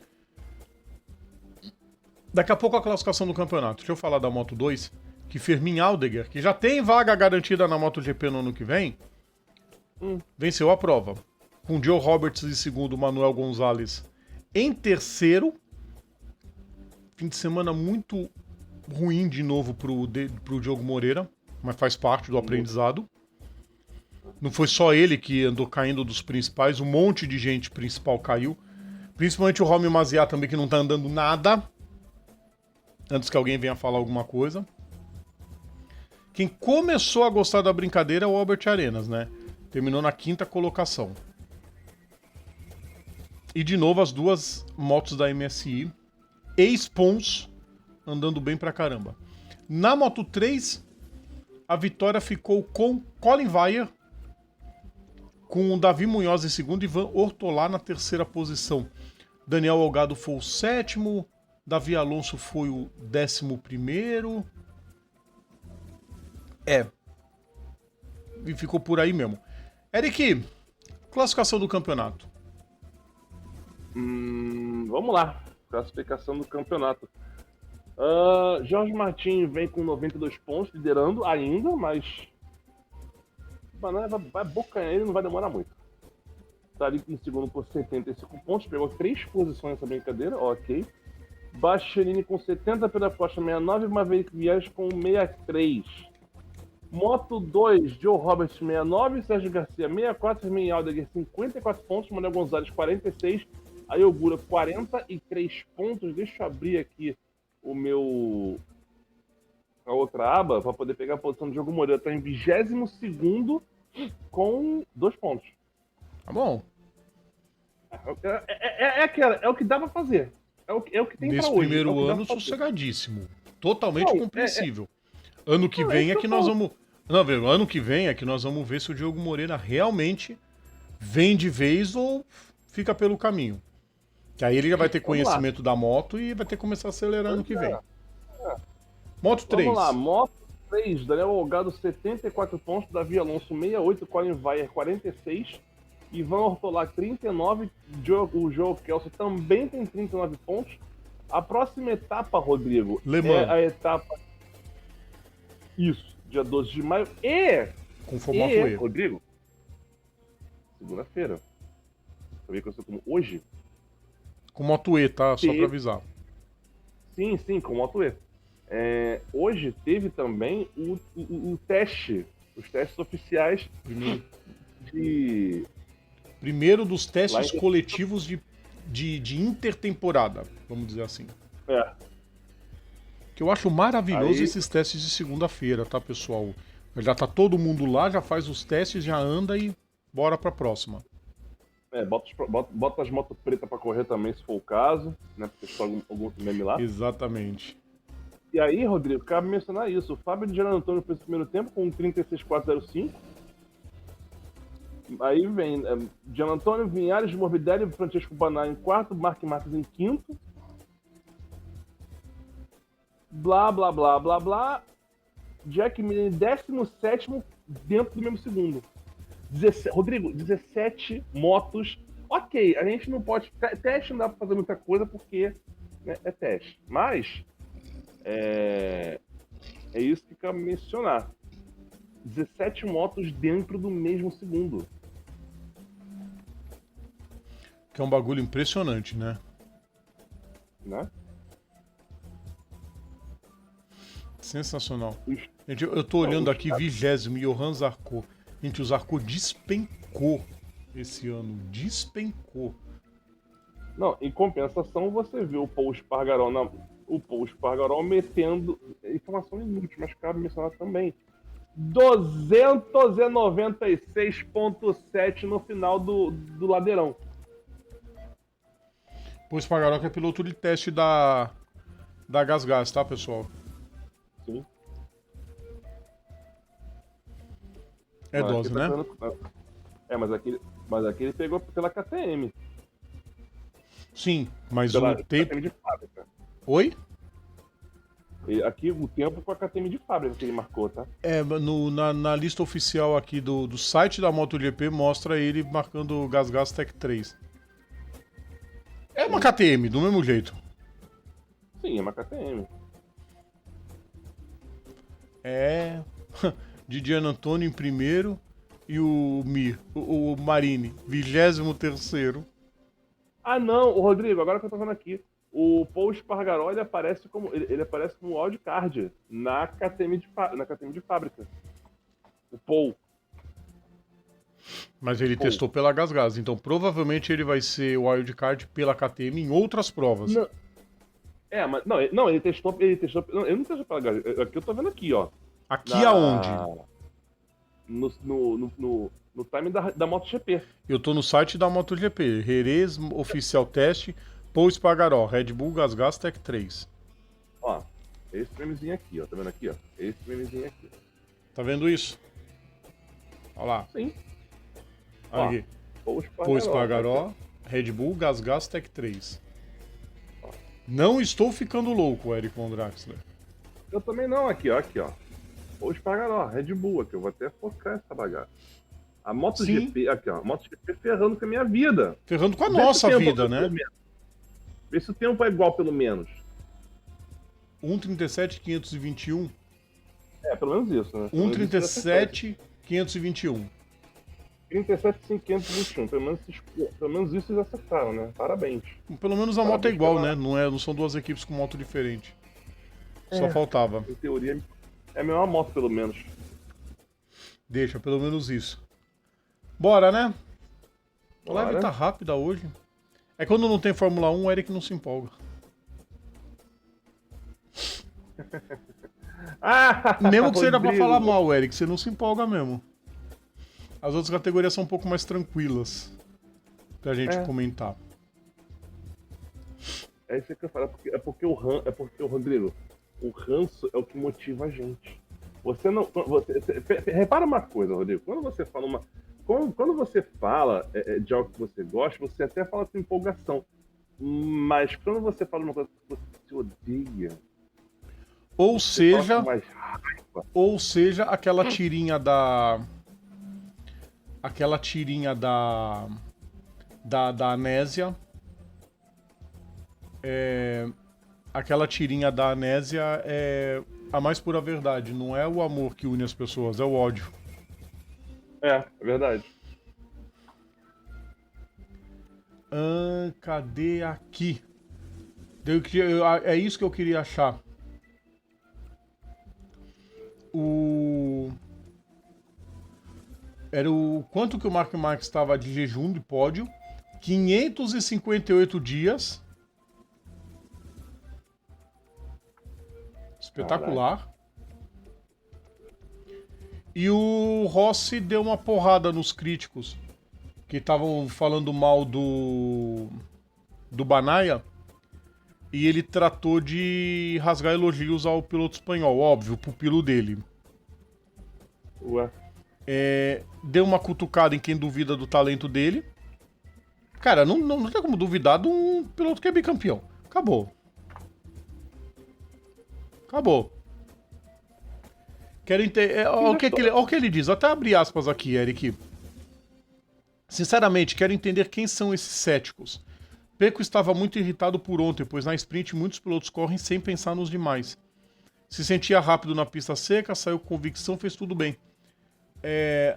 Daqui a pouco a classificação do campeonato. Deixa eu falar da Moto 2, que Fermin Aldeguer, que já tem vaga garantida na MotoGP no ano que vem, venceu a prova. Com Joe Roberts em segundo, Manuel Gonzalez em terceiro. Fim de semana muito ruim de novo pro Diogo Moreira, mas faz parte do aprendizado. Não foi só ele que andou caindo dos principais, um monte de gente principal caiu. Principalmente o Romeo Maziá também, que não tá andando nada. Antes que alguém venha falar alguma coisa. Quem começou a gostar da brincadeira é o Albert Arenas, né? Terminou na 5ª colocação. E de novo as duas motos da MSI, ex-Pons, andando bem pra caramba. Na Moto 3, a vitória ficou com Colin Vaier, com o Davi Munhoz em segundo e Ivan Ortolá na 3ª posição. Daniel Olgado foi o 7º, Davi Alonso foi o 11º. E ficou por aí mesmo. Eric, classificação do campeonato. Vamos lá. Classificação do campeonato. Jorge Martin vem com 92 pontos, liderando ainda, mas o Banana vai bocanhar ele, não vai demorar muito. Tá ali em segundo por 75 pontos, pegou 3 posições nessa brincadeira, ok. Bastianini com 70, Pedro Costa 69, Maverick Vias com 63. Moto 2, Joe Roberts 69, Sérgio Garcia 64, Fermin Aldeguer 54 pontos, Manuel Gonzalez 46, Ayogura 43 pontos. Deixa eu abrir aqui a outra aba para poder pegar a posição do Diogo Moreira. Está em 22º com 2 pontos. Tá bom. É o que dá pra fazer. É o que tem Nesse pra hoje. primeiro é o ano, que dá pra fazer. sossegadíssimo. Totalmente Não, compreensível. Ano que Não, vem é isso que eu nós falo. vamos. Não, velho, ano que vem é que nós vamos ver se o Diogo Moreira realmente vem de vez ou fica pelo caminho. Que aí ele já vai ter Vamos lá. conhecimento da moto e vai ter que começar a acelerar ano que Pois é. vem. Moto Vamos lá, 3. Moto 3, Daniel Olgado 74 pontos, Davi Alonso 68, Colin Vaier 46, Ivan Ortolac 39, o Joe Kelso também tem 39 pontos. A próxima etapa, Rodrigo, Le Mans. é a etapa. Isso, dia 12 de maio. Com formato E. Rodrigo, segunda-feira. Sabia que eu sou como hoje? Com moto E, tá? Só pra avisar. Sim, com Moto E. Hoje teve também o teste, os testes oficiais Primeiro dos testes Lá em- coletivos de intertemporada, vamos dizer assim. É, Que eu acho maravilhoso Aí- esses testes de segunda-feira, tá, pessoal? Já tá todo mundo lá, já faz os testes, já anda e bora pra próxima. bota as motos pretas pra correr também, se for o caso, né? Porque só algum meme lá. Exatamente. E aí, Rodrigo, cabe mencionar isso. O Fábio de Jean Antônio fez o primeiro tempo com 36.405. Aí vem Jean Antônio, Vinhares, Morbidelli, Francesco Banai em quarto, Mark Marques em quinto. Blá, blá, blá, blá, blá. Jack Miller em 17º dentro do mesmo segundo. Rodrigo, 17 motos. Ok, a gente não pode. Teste não dá pra fazer muita coisa porque né, é teste. Mas é isso que cabe mencionar. 17 motos dentro do mesmo segundo. Que é um bagulho impressionante, né? Né? Sensacional. Gente, eu tô olhando aqui, 20º, Johan Zarco. Gente, o Zarco despencou esse ano. Despencou. Não, em compensação, você vê o Paul Espargaró metendo informação inútil, mas cabe mencionar também. 296.7 no final do ladeirão. O Espargaró que é piloto de teste da GasGas, tá, pessoal? Sim. É Mas dose, aqui tá né? mas aqui ele pegou pela KTM. Sim, mas Pela o tempo... KTM de fábrica. Oi? Aqui o tempo com a KTM de fábrica que ele marcou, tá? Na lista oficial aqui do site da MotoGP mostra ele marcando o GasGas Tech 3. É uma KTM, do mesmo jeito. Sim, é uma KTM. É. Didier Antônio em primeiro e o Marini, 23º. Ah, não, o Rodrigo, agora que eu tô vendo aqui. O Paul Espargaró, ele aparece como wildcard na KTM de fábrica. O Paul. Mas ele Pô. testou pela GasGas, então provavelmente ele vai ser o wildcard pela KTM em outras provas. Não. Mas não, ele testou. Ele não testou pela GasGas. Aqui eu tô vendo aqui, ó. Aqui aonde? No time da MotoGP. Eu tô no site da MotoGP. Jerez Oficial Teste, Paul Espargaró, Red Bull GasGas Tech 3. Ó, esse memezinho aqui, ó. Tá vendo aqui, ó? Esse memezinho aqui. Tá vendo isso? Olha lá. Sim. Aqui. Paul Espargaró, Red Bull GasGas Tech 3. Não estou ficando louco, Eric Von Draxler. Eu também não, aqui, ó. Paul Espargaró, Red Bull, aqui. Eu vou até focar essa bagaça. A MotoGP, aqui, ó. A MotoGP ferrando com a minha vida. Ferrando com a nossa vida, né? Vê se o tempo é igual, pelo menos. 1:37.521. Pelo menos isso, né? 1:37.521. 37.521. Pelo menos isso eles acertaram, né? Parabéns. Pelo menos a moto é igual, né? Não são duas equipes com moto diferente. Só faltava. Em teoria, é a mesma moto, pelo menos. Deixa, pelo menos isso. Bora, né? A live tá rápida hoje. É quando não tem Fórmula 1, o Eric não se empolga. Mesmo que seja pra falar mal, Eric, você não se empolga mesmo. As outras categorias são um pouco mais tranquilas pra gente comentar. É isso que eu falo, é porque o Rodrigo, o ranço é o que motiva a gente. Você não. Repara uma coisa, Rodrigo. Quando você fala de algo que você gosta, você até fala com empolgação. Mas quando você fala uma coisa que você odeia. Ou seja, aquela tirinha da. Aquela tirinha da Anésia. Aquela tirinha da Anésia é a mais pura verdade. Não é o amor que une as pessoas, é o ódio. É verdade. Cadê aqui? É isso que eu queria achar. Era o quanto que o Mark Marques estava de jejum de pódio. 558 dias. Espetacular. Caralho. E o Rossi deu uma porrada nos críticos que estavam falando mal do Banaya. E ele tratou de rasgar elogios ao piloto espanhol, óbvio, o pupilo dele. Ué. Deu uma cutucada em quem duvida do talento dele. Cara, não tem como duvidar de um piloto que é bicampeão. Acabou. Quero entender. Olha o que ele diz. Até abri aspas aqui, Eric. Sinceramente, quero entender quem são esses céticos. Pecco estava muito irritado por ontem, pois na sprint muitos pilotos correm sem pensar nos demais. Se sentia rápido na pista seca, saiu com convicção, fez tudo bem.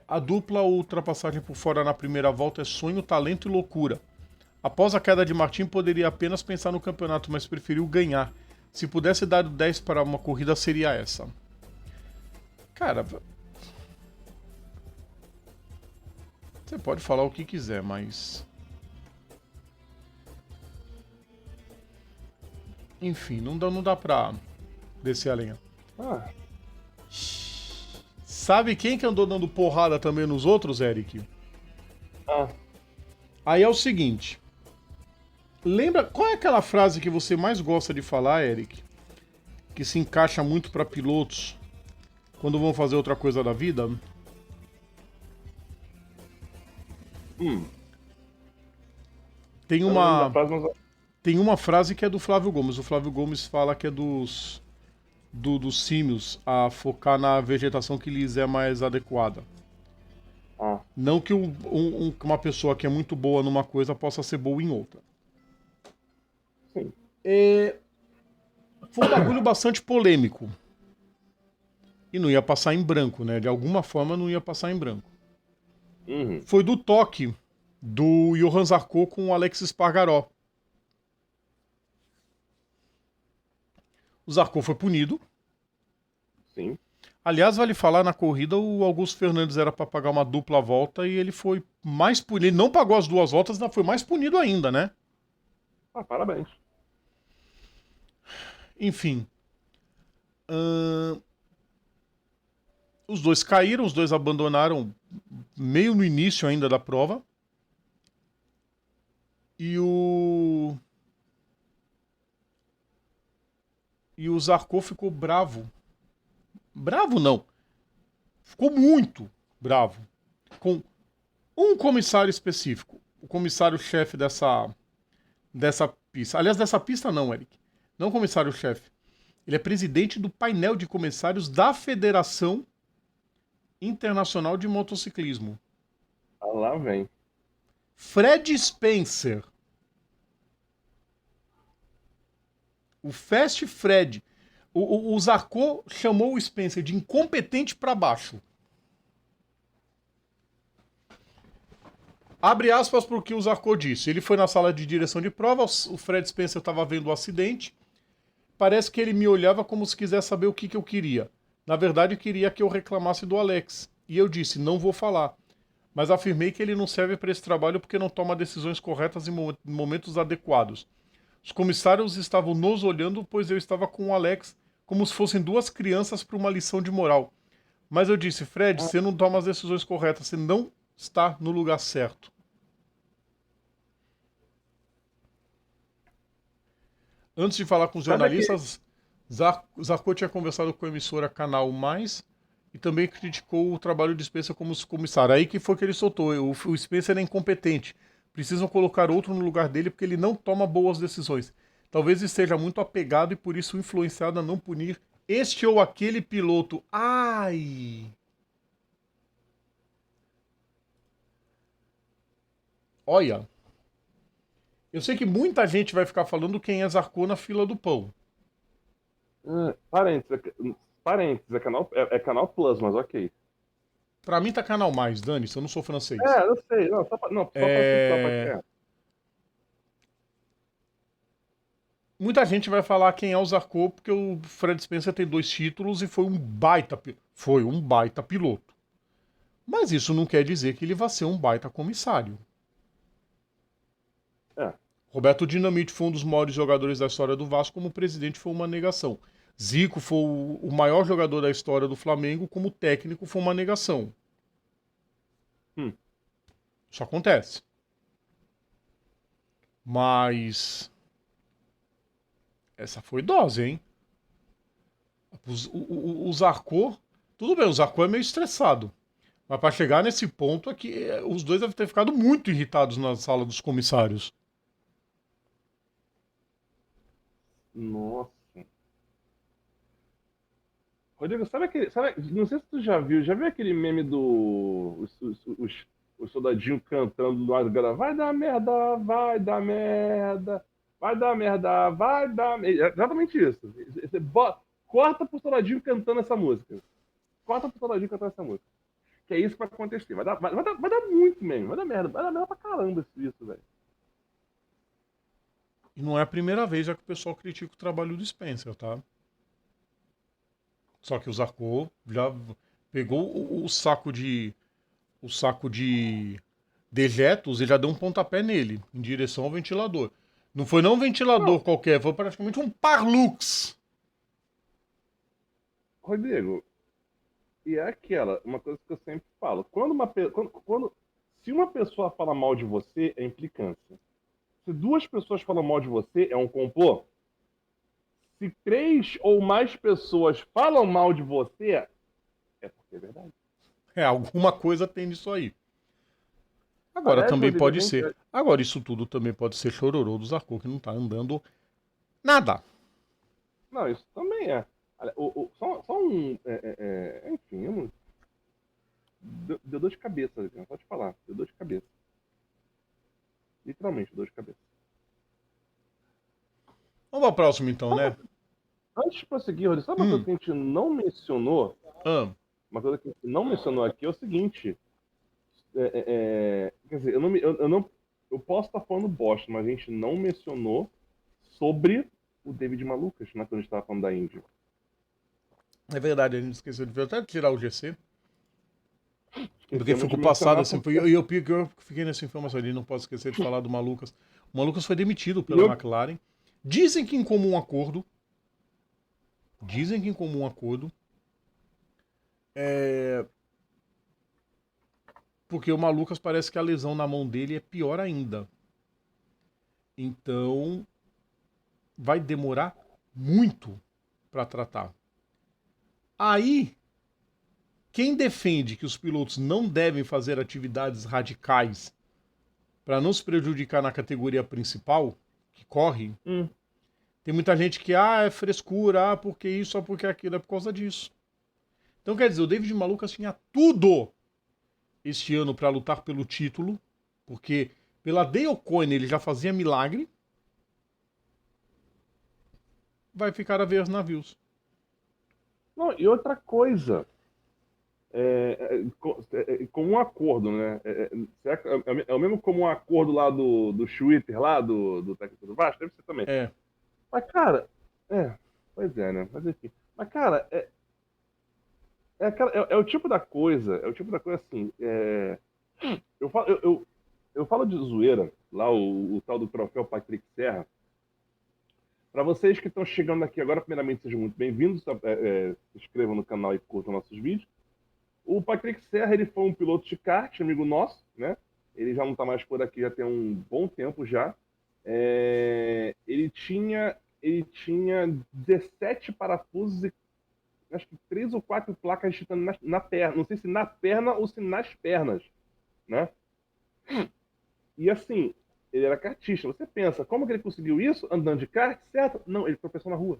A dupla ultrapassagem por fora na primeira volta é sonho, talento e loucura. Após a queda de Martin, poderia apenas pensar no campeonato, mas preferiu ganhar. Se pudesse dar 10 para uma corrida, seria essa. Cara, você pode falar o que quiser, mas... Enfim, não dá pra descer a lenha. Sabe quem que andou dando porrada também nos outros, Eric? Aí é o seguinte. Lembra, qual é aquela frase que você mais gosta de falar, Eric? Que se encaixa muito pra pilotos quando vão fazer outra coisa da vida? Tem uma frase que é do Flávio Gomes. O Flávio Gomes fala que é dos símios a focar na vegetação que lhes é mais adequada. Não que uma pessoa que é muito boa numa coisa possa ser boa em outra. Sim. Foi um bagulho bastante polêmico. E não ia passar em branco, né? De alguma forma não ia passar em branco. Foi do toque do Johan Zarco com o Alex Espargaró. O Zarco foi punido. Sim. Aliás, vale falar, na corrida o Augusto Fernandes era para pagar uma dupla volta e ele foi mais punido. Ele não pagou as duas voltas, ainda foi mais punido ainda, né? Parabéns. Enfim. Os dois caíram, os dois abandonaram meio no início ainda da prova. E o Zarco ficou bravo. Bravo não. Ficou muito bravo. Com um comissário específico. O comissário-chefe dessa pista. Aliás, dessa pista não, Eric. Não comissário-chefe. Ele é presidente do painel de comissários da Federação Internacional de Motociclismo. Lá vem. Fred Spencer. O Fast Fred. O Zarco chamou o Spencer de incompetente pra baixo. Abre aspas para o que o Zarco disse. Ele foi na sala de direção de prova, o Fred Spencer estava vendo o acidente. Parece que ele me olhava como se quisesse saber o que eu queria. Na verdade, queria que eu reclamasse do Alex. E eu disse, não vou falar. Mas afirmei que ele não serve para esse trabalho porque não toma decisões corretas em momentos adequados. Os comissários estavam nos olhando, pois eu estava com o Alex como se fossem duas crianças para uma lição de moral. Mas eu disse, Fred, você não toma as decisões corretas, você não está no lugar certo. Antes de falar com os jornalistas, Zarco tinha conversado com a emissora Canal Mais e também criticou o trabalho de Spencer como comissário. Aí que foi que ele soltou. O Spencer é incompetente. Precisam colocar outro no lugar dele porque ele não toma boas decisões. Talvez esteja muito apegado e por isso influenciado a não punir este ou aquele piloto. Ai! Olha, eu sei que muita gente vai ficar falando quem é Zarco na fila do pão. Parênteses, é canal Plus, mas ok. Pra mim tá Canal Mais, dane-se, eu não sou francês. Eu sei. Não, só pra citar pra Muita gente vai falar quem é o Zarco, porque o Fred Spencer tem 2 títulos e foi um baita piloto. Mas isso não quer dizer que ele vai ser um baita comissário. É. Roberto Dinamite foi um dos maiores jogadores da história do Vasco, como presidente foi uma negação. Zico foi o maior jogador da história do Flamengo, como técnico foi uma negação. Isso acontece. Mas essa foi dose, hein? O Zarco, tudo bem, o Zarco é meio estressado. Mas para chegar nesse ponto aqui, os dois devem ter ficado muito irritados na sala dos comissários. Nossa. Rodrigo, não sei se tu já viu aquele meme do os soldadinhos cantando no ar do cara, vai dar merda, vai dar merda, vai dar merda, vai dar merda. É exatamente isso. Corta pro soldadinho cantando essa música. Corta pro soldadinho cantando essa música. Que é isso que vai acontecer. Vai dar muito mesmo. Vai dar merda pra caramba isso, velho. E não é a primeira vez já que o pessoal critica o trabalho do Spencer, tá? Só que o Zarco já pegou o saco de dejetos e já deu um pontapé nele, em direção ao ventilador. Não foi não um ventilador qualquer, foi praticamente um Parlux. Rodrigo, e é uma coisa que eu sempre falo. Se uma pessoa fala mal de você, é implicância. Se 2 pessoas falam mal de você, é um complô. Se 3 ou mais pessoas falam mal de você, é porque é verdade. Alguma coisa tem nisso aí. Agora Aliás, também Rodrigo, pode ser. Agora isso tudo também pode ser chororô do Zarco, que não tá andando nada. Não, isso também é. Só um. Enfim, deu dor de cabeça, Rodrigo, só te falar. Deu dor de cabeça. Literalmente, dor de cabeça. Vamos pra próxima então, né? Antes de prosseguir, Rodrigo, sabe uma coisa que a gente não mencionou? Uma coisa que a gente não mencionou aqui é o seguinte. Quer dizer, eu posso estar falando bosta, mas a gente não mencionou sobre o David Malucas, né, quando a gente estava falando da Índia. É verdade, a gente esqueceu de até tirar o GC. Porque Esquecemos ficou de passado mencionar assim. porque- Eu fiquei nessa informação ali, não posso esquecer de falar do Malucas. O Malucas foi demitido pela McLaren. Dizem que em comum acordo. Porque o Malucas parece que a lesão na mão dele é pior ainda. Então, vai demorar muito para tratar. Aí, quem defende que os pilotos não devem fazer atividades radicais para não se prejudicar na categoria principal, que corre, tem muita gente que, é frescura, porque isso, porque aquilo, é por causa disso. Então, quer dizer, o David Malucas tinha tudo este ano para lutar pelo título, porque pela Dale Coyne ele já fazia milagre. Vai ficar a ver os navios. Não, e outra coisa, com um acordo, né? É o mesmo como um acordo lá do Twitter, lá do técnico do Vasco, deve ser também. Mas, cara, pois é, né? Mas enfim. Mas, cara, o tipo da coisa, assim, eu falo de zoeira, lá o tal do troféu Patrick Serra. Para vocês que estão chegando aqui agora, primeiramente sejam muito bem-vindos, se inscrevam no canal e curtam nossos vídeos. O Patrick Serra, ele foi um piloto de kart, amigo nosso, né? Ele já não está mais por aqui, já tem um bom tempo já. Ele tinha 17 parafusos e acho que 3 ou 4 placas digitando na perna. Não sei se na perna ou se nas pernas, né? E assim, ele era kartista. Você pensa, como que ele conseguiu isso? Andando de kart, certo? Não, ele tropeçou na rua.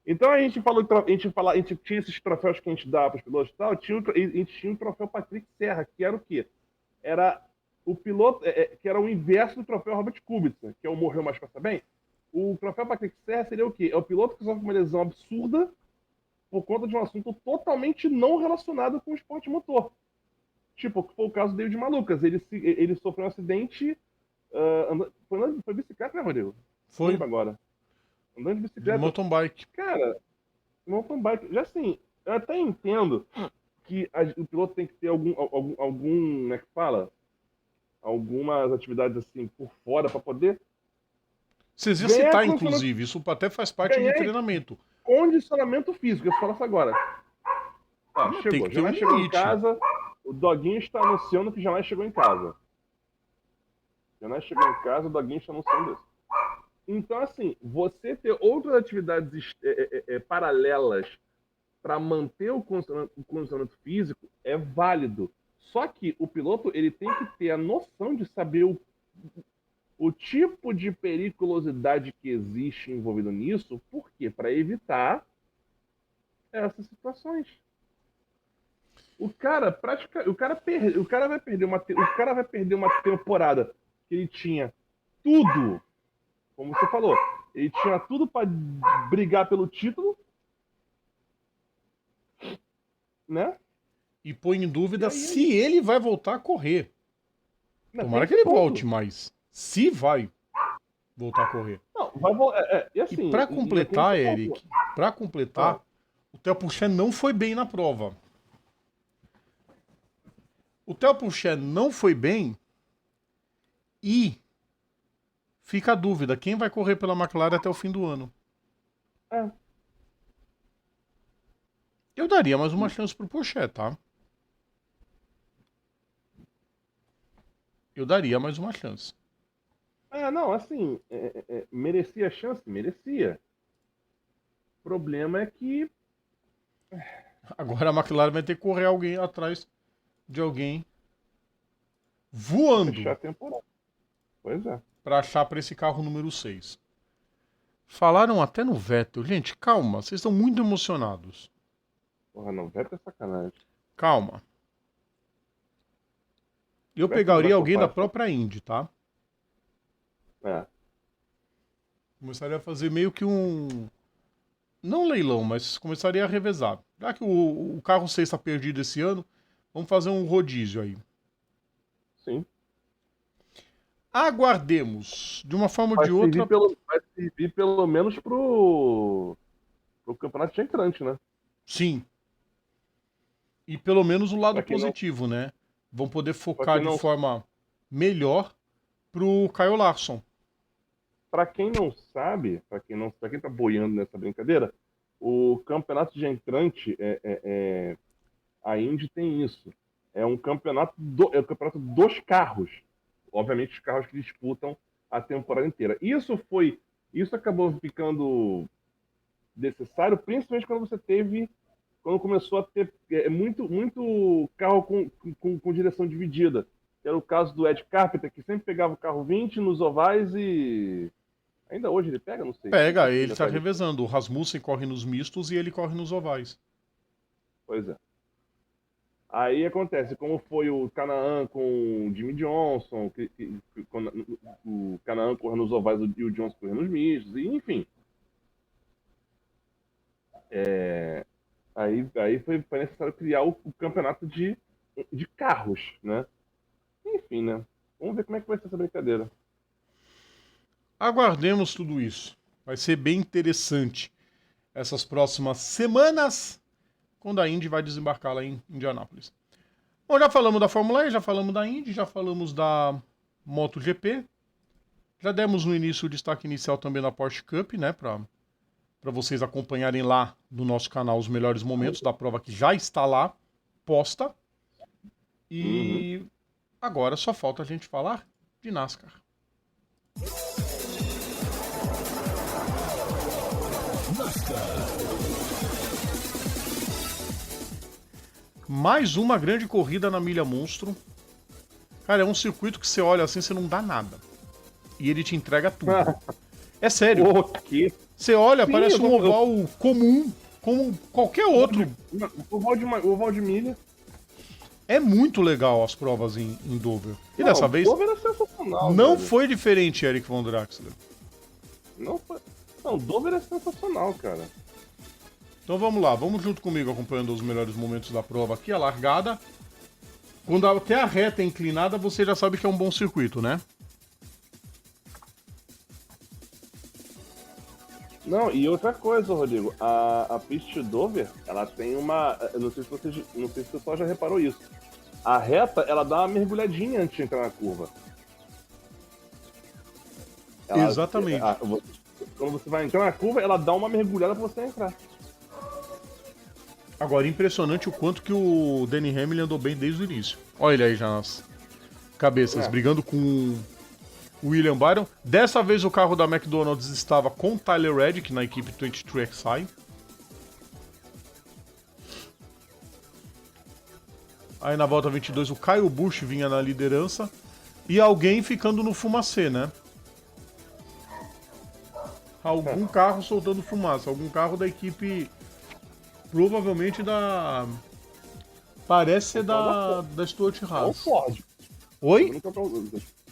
Então a gente falou, a gente tinha esses troféus que a gente dava para os pilotos e tal, a gente tinha um troféu Patrick Serra, que era o quê? Era o piloto, que era o inverso do troféu Robert Kubica, que é o morreu mais passa bem. O troféu Patrick Serra seria o quê? É o piloto que sofre uma lesão absurda por conta de um assunto totalmente não relacionado com o esporte motor. Tipo, que foi o caso do David Malucas. Ele sofreu um acidente. Foi bicicleta, né, Rodrigo? Foi. Não lembro agora. Andando de De bicicleta. mountain bike. Cara, mountain bike. Já assim, eu até entendo que o piloto tem que ter algum. Como é que fala? Algumas atividades assim por fora para poder Vocês iam ganhar citar, condicionamento, inclusive, isso até faz parte do treinamento. condicionamento físico. Eu falo isso agora. Ó, Tem chegou. que ter um Jamais chegou em limite. casa. O Doguinho está anunciando que jamais chegou em casa. Jamais chegou em casa, o Doguinho está anunciando isso. Então, assim, você ter outras atividades paralelas para manter o condicionamento físico é válido. Só que o piloto ele tem que ter a noção de saber o tipo de periculosidade que existe envolvido nisso. Por quê? Para evitar essas situações. O cara vai perder uma temporada que ele tinha tudo, como você falou, ele tinha tudo para brigar pelo título, né? E põe em dúvida E aí, se ele vai voltar a correr. não, Tomara que tem ele ponto. volte, mas se vai voltar a correr. Não, vai voltar. E E assim, pra completar, tem esse Eric, ponto. pra completar, Ah. o Theo Pourchaire não foi bem na prova. O Theo Pourchaire não foi bem e fica a dúvida, quem vai correr pela McLaren até o fim do ano? É. Eu daria mais uma chance pro Pourchaire, tá? Eu daria mais uma chance. Não, assim, merecia a chance? Merecia. O problema é que Agora a McLaren vai ter que correr alguém atrás de alguém voando fechar a temporada. Pois é. para achar para esse carro número 6. Falaram até no Vettel. Gente, calma, vocês estão muito emocionados. Porra, não, vai ter sacanagem. Calma. Eu Vettel pegaria vai alguém da topar. própria Indy, tá? Começaria a fazer meio que um... Não leilão, mas começaria a revezar. Já que o carro 6 está perdido esse ano, vamos fazer um rodízio aí. Sim. Aguardemos. De uma forma ou de outra... Vai servir pelo menos pro campeonato de entrante, né? Sim. E pelo menos o lado Pra quem positivo, né? Vão poder Pra focar quem não- de forma melhor pro Kyle Larson. Pra quem não sabe, pra quem tá boiando nessa brincadeira, o campeonato de entrante a Indy tem isso. É um campeonato é o campeonato dos carros. Obviamente os carros que disputam a temporada inteira. Isso acabou ficando necessário, principalmente quando começou a ter muito carro com direção dividida. Era o caso do Ed Carpenter, que sempre pegava o carro 20 nos ovais e ainda hoje ele pega, não sei. Pega, ele tá pega. revezando. O Rasmussen corre nos mistos e ele corre nos ovais. Pois é. Aí acontece, como foi o Canaan com o Jimmy Johnson, quando o Canaan correndo nos ovais e o Johnson correndo nos mistos, e, enfim. Aí foi necessário criar o campeonato de carros, né? Enfim, né? Vamos ver como é que vai ser essa brincadeira. Aguardemos tudo isso. Vai ser bem interessante essas próximas semanas, quando a Indy vai desembarcar lá em Indianápolis. Bom, já falamos da Fórmula E, já falamos da Indy, já falamos da MotoGP. Já demos no início o destaque inicial também na Porsche Cup, né? Para vocês acompanharem lá no nosso canal os melhores momentos da prova que já está lá. posta. E agora só falta a gente falar de NASCAR. Mais uma grande corrida na Milha Monstro. Cara, é um circuito que você olha assim, você não dá nada. E ele te entrega tudo. É sério. O quê? Você olha, Sim, parece um eu- oval comum, como qualquer outro. O Valdemilha. É muito legal as provas em Dover. E dessa vez, O Dover é sensacional. não velho. foi diferente, Eric Von Draxler. Não foi. Não, o Dover é sensacional, cara. Então vamos lá, vamos junto comigo acompanhando os melhores momentos da prova aqui. A largada. Quando até a reta é inclinada, você já sabe que é um bom circuito, né? Não, e outra coisa, Rodrigo, a pista de Dover, ela tem uma. Eu não sei se o pessoal já reparou isso. A reta, ela dá uma mergulhadinha antes de entrar na curva. Exatamente. Quando você vai entrar na curva, ela dá uma mergulhada pra você entrar. Agora, impressionante o quanto que o Danny Hamlin andou bem desde o início. Olha ele aí já nas cabeças, brigando com o William Byron. Dessa vez o carro da McDonald's estava com Tyler Reddick na equipe 23XI. Aí na volta 22 o Kyle Busch vinha na liderança. E alguém ficando no fumacê, né? Algum carro soltando fumaça. Algum carro da equipe... Provavelmente da... Parece ser da Stuart É o Haas. Ford. Oi? Eu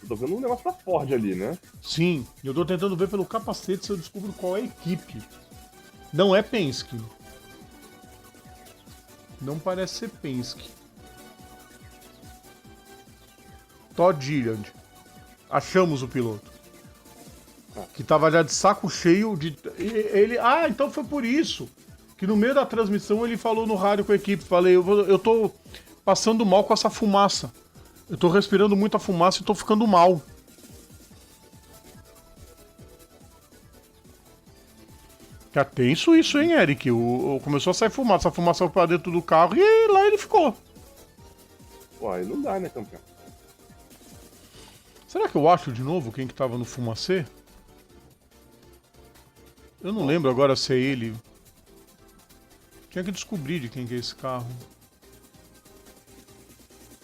tô vendo um negócio da Ford ali, né? Sim, eu tô tentando ver pelo capacete se eu descubro qual é a equipe. Não é Penske. Não parece ser Penske. Todd Gilliland. Achamos o piloto. Que tava já de saco cheio de... Ele... Ah, então foi por isso. Que no meio da transmissão ele falou no rádio com a equipe. Falei, eu tô passando mal com essa fumaça. Eu tô respirando muita fumaça e tô ficando mal. Tá tenso isso, hein, Eric? Começou a sair fumaça. A fumaça foi pra dentro do carro e lá ele ficou. Pô, aí não dá, né, campeão? Será que eu acho de novo quem que tava no fumacê? Eu não lembro agora se é ele. Tinha que descobrir de quem que é esse carro.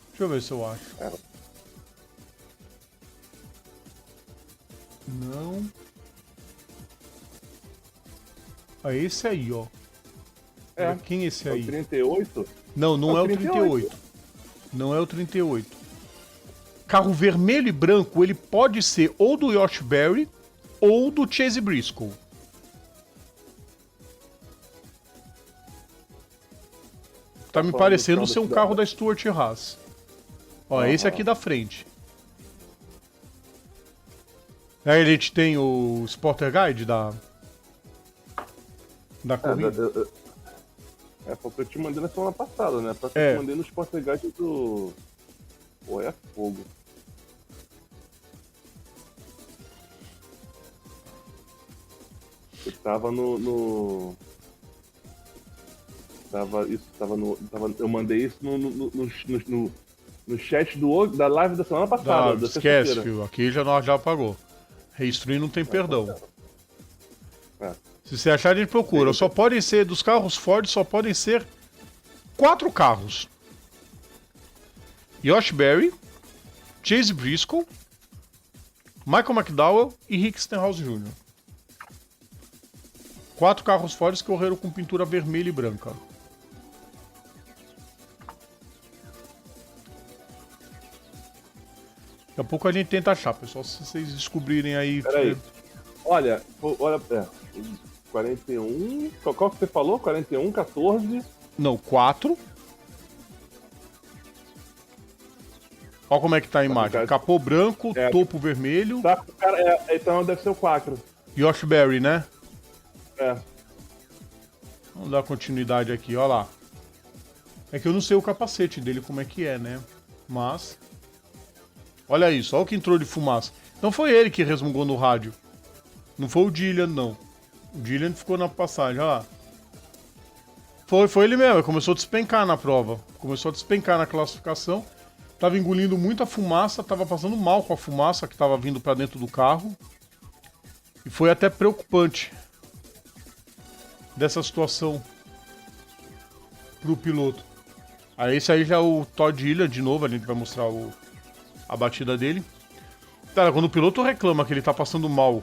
Deixa eu ver se eu acho. Não. Ah, esse aí, ó. É. Quem é esse É o aí? 38? Não, não é o 38. Não é o 38. Carro vermelho e branco, ele pode ser ou do Yosh Berry ou do Chase Briscoe. Tá me parecendo ser um carro da Stuart Haas. Ó, esse aqui da frente. Aí a gente tem o Spotter Guide da corrida. Porque eu te mandei na semana passada, né? Porque eu te mandei no Sport Guide do... Pô, é fogo. Eu tava eu mandei isso no chat da live da semana passada. Da Esquece, filho. Aqui já apagou. Reinstruir não tem perdão. Se você achar, a gente procura. Só podem ser, dos carros Ford, só podem ser 4 carros. Yosh Berry, Chase Briscoe, Michael McDowell e Rick Stenhouse Jr. 4 carros Ford que correram com pintura vermelha e branca. Daqui a pouco a gente tenta achar, pessoal. Se vocês descobrirem aí... Peraí. Olha, 41... Qual que você falou? 41, 14... Não, 4. Olha como é que tá a imagem. Capô branco, topo vermelho. Tá, cara, então deve ser o 4. Yosh Berry, né? É. Vamos dar continuidade aqui, olha lá. É que eu não sei o capacete dele, como é que é, né? Mas... Olha isso, olha o que entrou de fumaça. Não foi ele que resmungou no rádio. Não foi o Gillian, não. O Gillian ficou na passagem, olha lá. Foi ele mesmo, ele começou a despencar na prova. Começou a despencar na classificação. Tava engolindo muita fumaça, tava passando mal com a fumaça que tava vindo pra dentro do carro. E foi até preocupante dessa situação pro piloto. Aí esse aí já é o Todd Gilliland de novo, a gente vai mostrar a batida dele. Cara, quando o piloto reclama que ele tá passando mal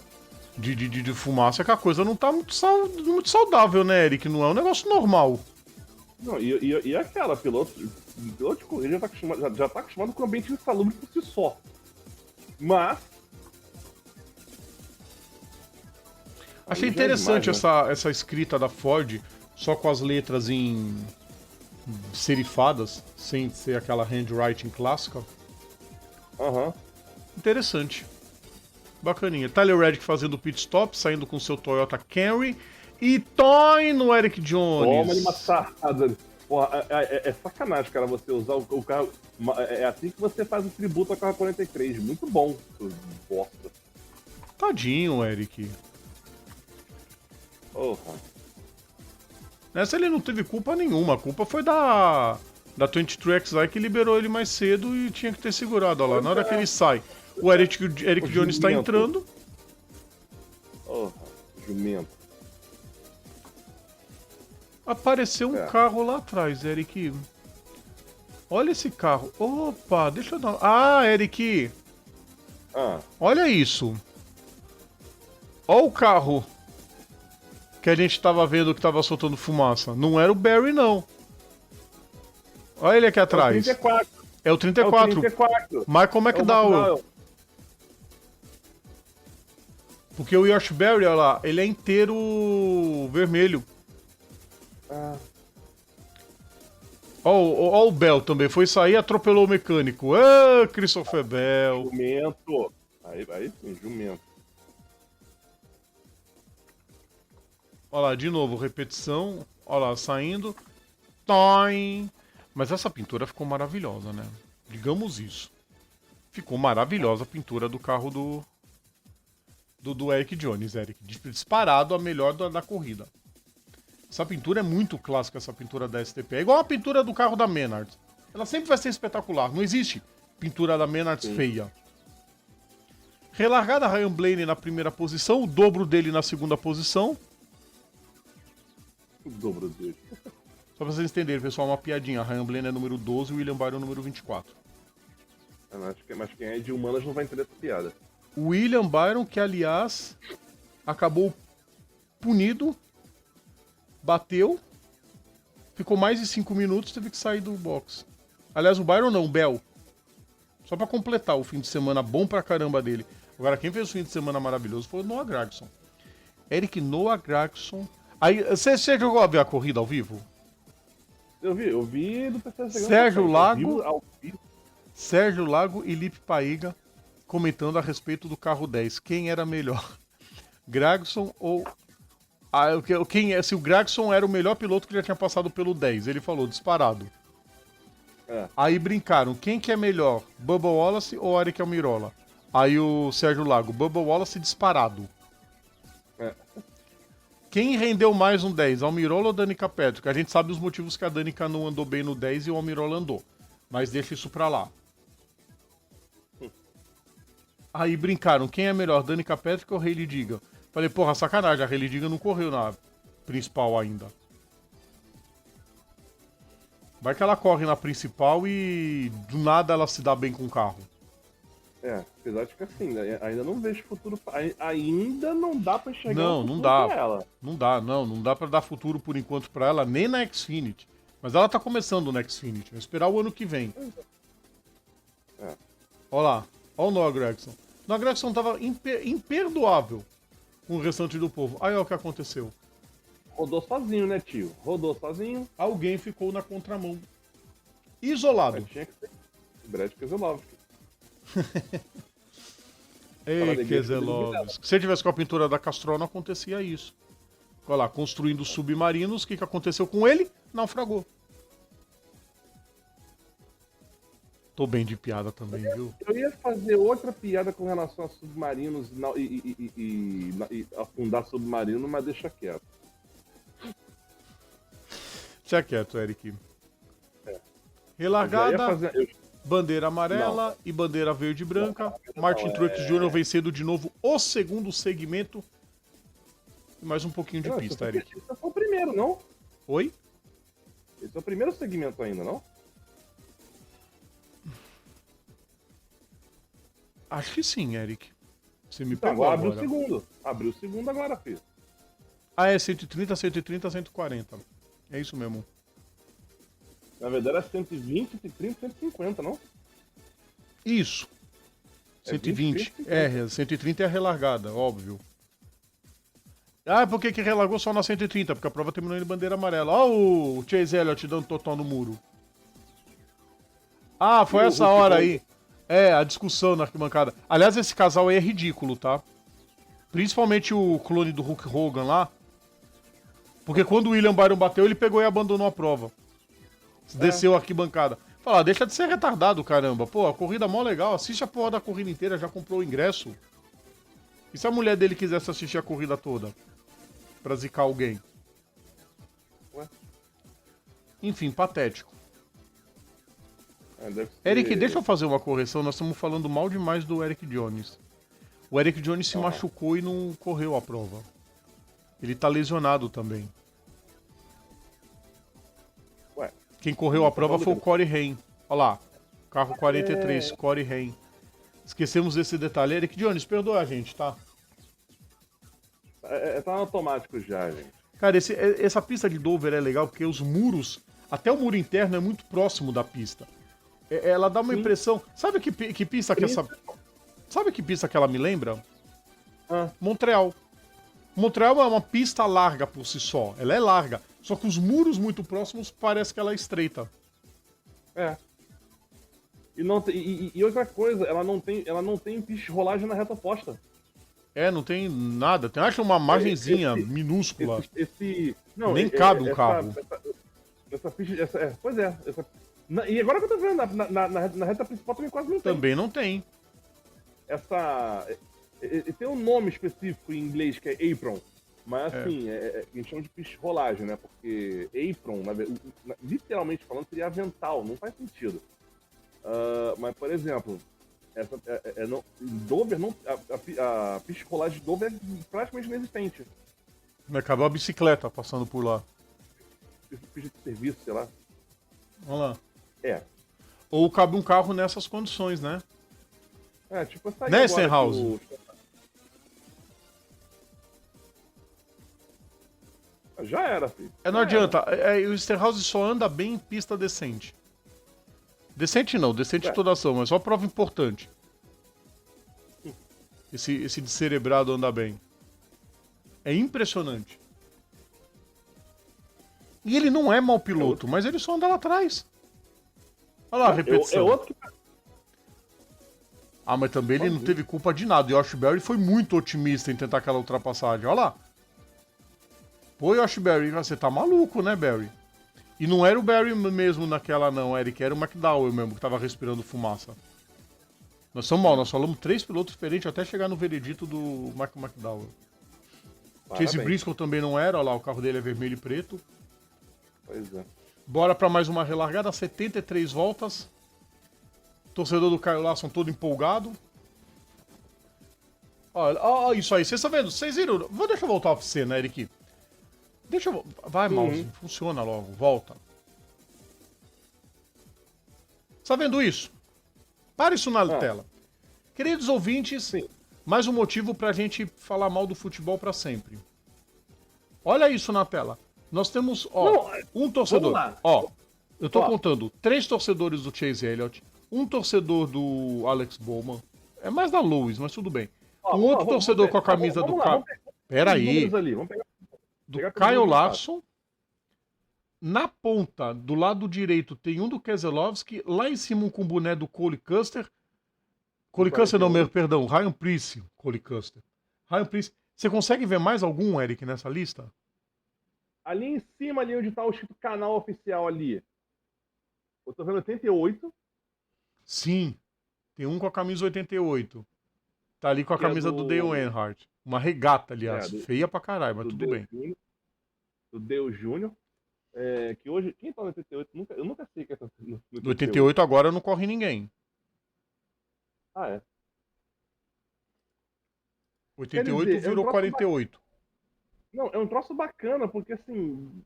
de fumaça, é que a coisa não tá muito saudável, né, Eric? Não é um negócio normal. Não, e aquela, piloto de corrida já tá acostumado com o ambiente insalubre por si só. Mas. Achei interessante essa escrita da Ford, só com as letras em serifadas, sem ser aquela handwriting clássica. Aham. Interessante. Bacaninha. Tyler Reddick fazendo pit stop, saindo com seu Toyota Camry. E toy no Eric Jones. Toma de uma sarrada. Porra, é sacanagem, cara, você usar o carro. É assim que você faz o tributo ao carro 43. Muito bom, bosta. Tadinho, Eric. Porra. Nessa ele não teve culpa nenhuma. A culpa foi da 23XI que liberou ele mais cedo e tinha que ter segurado. Olha lá, na hora que ele sai, o Eric Jones está entrando. Porra, jumento. Apareceu um carro lá atrás, Eric. Olha esse carro. Opa, deixa eu dar... Ah, Eric. Olha isso. Olha o carro que a gente tava vendo que tava soltando fumaça. Não era o Barry, não. Olha ele aqui atrás. É o 34. É o 34. Michael McDowell. Porque o Yosh Berry, olha lá, ele é inteiro vermelho. Ó o Bell também. Foi sair e atropelou o mecânico. Ah, Christopher Bell. Jumento. Aí sim, jumento. Olha lá, de novo, repetição. Olha lá, saindo. Toim. Mas essa pintura ficou maravilhosa, né? Digamos isso. Ficou maravilhosa a pintura do carro do Eric Jones, Eric. Disparado a melhor da corrida. Essa pintura é muito clássica, essa pintura da STP. É igual a pintura do carro da Menards. Ela sempre vai ser espetacular. Não existe pintura da Menards feia. Relargada Ryan Blaney na primeira posição, o dobro dele na segunda posição. O dobro dele. Só pra vocês entenderem, pessoal, uma piadinha. Ryan Blaney é número 12 e William Byron número 24. Mas quem é de humanas não vai entender essa piada. O William Byron, que aliás acabou punido, bateu, ficou mais de 5 minutos, teve que sair do box. Aliás, o Byron não, o Bell. Só pra completar o fim de semana bom pra caramba dele. Agora, quem fez o fim de semana maravilhoso foi o Noah Gragson. Eric Noah Gragson. Aí, você chegou a ver a corrida ao vivo? Eu vi do terceiro segundo. Sérgio Lago e Lipe Paiga comentando a respeito do carro 10. Quem era melhor? Gragson ou... se o Gragson era o melhor piloto que já tinha passado pelo 10. Ele falou, disparado. Aí brincaram, quem que é melhor? Bubba Wallace ou Eric Almirola? Aí o Sérgio Lago, Bubba Wallace disparado. Quem rendeu mais um 10? Almirola ou Danica Patrick? A gente sabe os motivos que a Danica não andou bem no 10 e o Almirola andou. Mas deixa isso pra lá. Aí brincaram, quem é melhor? Danica Patrick ou Hailey Diga? Falei, porra, sacanagem, a Hailey Diga não correu na principal ainda. Vai que ela corre na principal e do nada ela se dá bem com o carro. Apesar de que assim, ainda não vejo futuro. Ainda não dá pra enxergar não dá. Pra ela. Não dá pra dar futuro por enquanto pra ela, nem na Xfinity. Mas ela tá começando no Xfinity, vai esperar o ano que vem. Olha lá, olha o Noah Gragson. O Noah Gragson tava imperdoável com o restante do povo. Aí olha o que aconteceu. Rodou sozinho, né, tio? Rodou sozinho. Alguém ficou na contramão. Isolado. Tinha que ser Brad Keselowski. Ei, Keselowski. Se ele tivesse com a pintura da Castrol, não acontecia isso. Olha lá, construindo submarinos, o que aconteceu com ele? Naufragou. Tô bem de piada também, viu? Eu ia fazer outra piada com relação a submarinos e afundar submarino, mas deixa quieto. Deixa quieto, Eric. É. Relargada, Eu bandeira amarela e bandeira verde e branca. Martin Truex Jr. vencendo de novo o segundo segmento. E mais um pouquinho de pista, Eric. Esse foi o primeiro, não? Oi? Esse é o primeiro segmento ainda, não? Acho que sim, Eric. Você me Então, pegou agora abriu o agora. segundo. Abriu o segundo agora, filho. Ah, é 130, 130, 140. É isso mesmo. Na verdade é 120, 130, 150, não? Isso. É 120. 20, É, 130 é a relargada, óbvio. Ah, por que relargou só na 130? Porque a prova terminou em bandeira amarela. Ó o Chase Elliott dando totó no muro. Ah, foi essa hora aí. É, a discussão na arquibancada. Aliás, esse casal aí é ridículo, tá? Principalmente o clone do Hulk Hogan lá. Porque quando o William Byron bateu, ele pegou e abandonou a prova. Desceu a arquibancada. Fala, deixa de ser retardado, caramba. Pô, a corrida é mó legal. Assiste a porra da corrida inteira, já comprou o ingresso. E se a mulher dele quisesse assistir a corrida toda? Pra zicar alguém? Ué? Enfim, patético. Deve ser... Eric, deixa eu fazer uma correção. Nós estamos falando mal demais do Eric Jones. O Eric Jones se machucou e não correu a prova. Ele tá lesionado também. Ué? Quem correu a prova foi o Corey Haim. Olha lá. Carro 43, Corey Haim. Esquecemos esse detalhe. Eric Jones, perdoa a gente, tá? Tá no automático já, gente. Cara, essa pista de Dover é legal porque os muros, até o muro interno é muito próximo da pista. Ela dá uma impressão. Sabe que pista que essa. Sabe que pista que ela me lembra? Montreal. Montreal é uma pista larga por si só. Ela é larga. Só que os muros muito próximos parece que ela é estreita. É. E outra coisa, ela não tem pista de rolagem na reta oposta. É, não tem nada. Acha uma margenzinha minúscula. Não, nem cabe um carro. Essa pista. Pois é. E agora que eu tô vendo, na reta principal também quase não tem. Também não tem. Tem um nome específico em inglês que é apron. Mas assim, a gente chama de pista de rolagem, né? Porque apron, literalmente falando, seria avental, não faz sentido. Mas, por exemplo, em Dover, a pista de rolagem de Dover é praticamente inexistente. Acabou a bicicleta passando por lá. Pista de serviço, sei lá. Olha lá. É. Ou cabe um carro nessas condições, né? Tipo essa aí. Né, Stenhouse? Já era, filho. Não adianta. O Stenhouse só anda bem em pista decente. Decente não, decente toda ação, mas só prova importante. Esse descerebrado anda bem. É impressionante. E ele não é mau piloto, mas ele só anda lá atrás. Olha lá a repetição. Outro que... mas também ele não teve culpa de nada. O Yoshi Berry foi muito otimista em tentar aquela ultrapassagem. Olha lá. Pô, Yoshi Berry, você tá maluco, né, Berry? E não era o Berry mesmo naquela não, Eric. Era o McDowell mesmo, que tava respirando fumaça. Nós somos mal, nós falamos 3 pilotos diferentes até chegar no veredito do Mark McDowell. Chase Briscoe também não era, olha lá, o carro dele é vermelho e preto. Pois é. Bora pra mais uma relargada, 73 voltas. Torcedor do Kyle Larson todo empolgado. Olha, isso aí, vocês estão vendo? Vocês viram? Deixa eu voltar pra você, né, Eric? Deixa eu... Vai, mouse, funciona logo, volta. Tá vendo isso? Para isso na tela. Queridos ouvintes, mais um motivo pra gente falar mal do futebol pra sempre. Olha isso na tela. Nós temos, um torcedor. Eu tô contando 3 torcedores do Chase Elliott, um torcedor do Alex Bowman, é mais da Lewis, mas tudo bem. Um outro torcedor com a camisa do Kyle. Pera aí. Do Kyle Larson. Na ponta, do lado direito, tem um do Keselowski. Lá em cima, com o boné do Cole Custer. Cole Custer não, perdão. Ryan Preece. Cole Custer. Ryan Preece. Você consegue ver mais algum, Eric, nessa lista? Ali em cima, ali onde tá o escrito canal oficial ali. Eu tô vendo 88. Sim. Tem um com a camisa 88. Tá ali com a camisa do Dale Earnhardt. Uma regata, aliás. Feia pra caralho, mas tudo bem. Do Dale Júnior. Que hoje, quem tá no 88, eu nunca sei quem tá no No 88. 88 agora não corre ninguém. Ah, é. Quer 88 dizer, virou 48. Não, é um troço bacana, porque assim,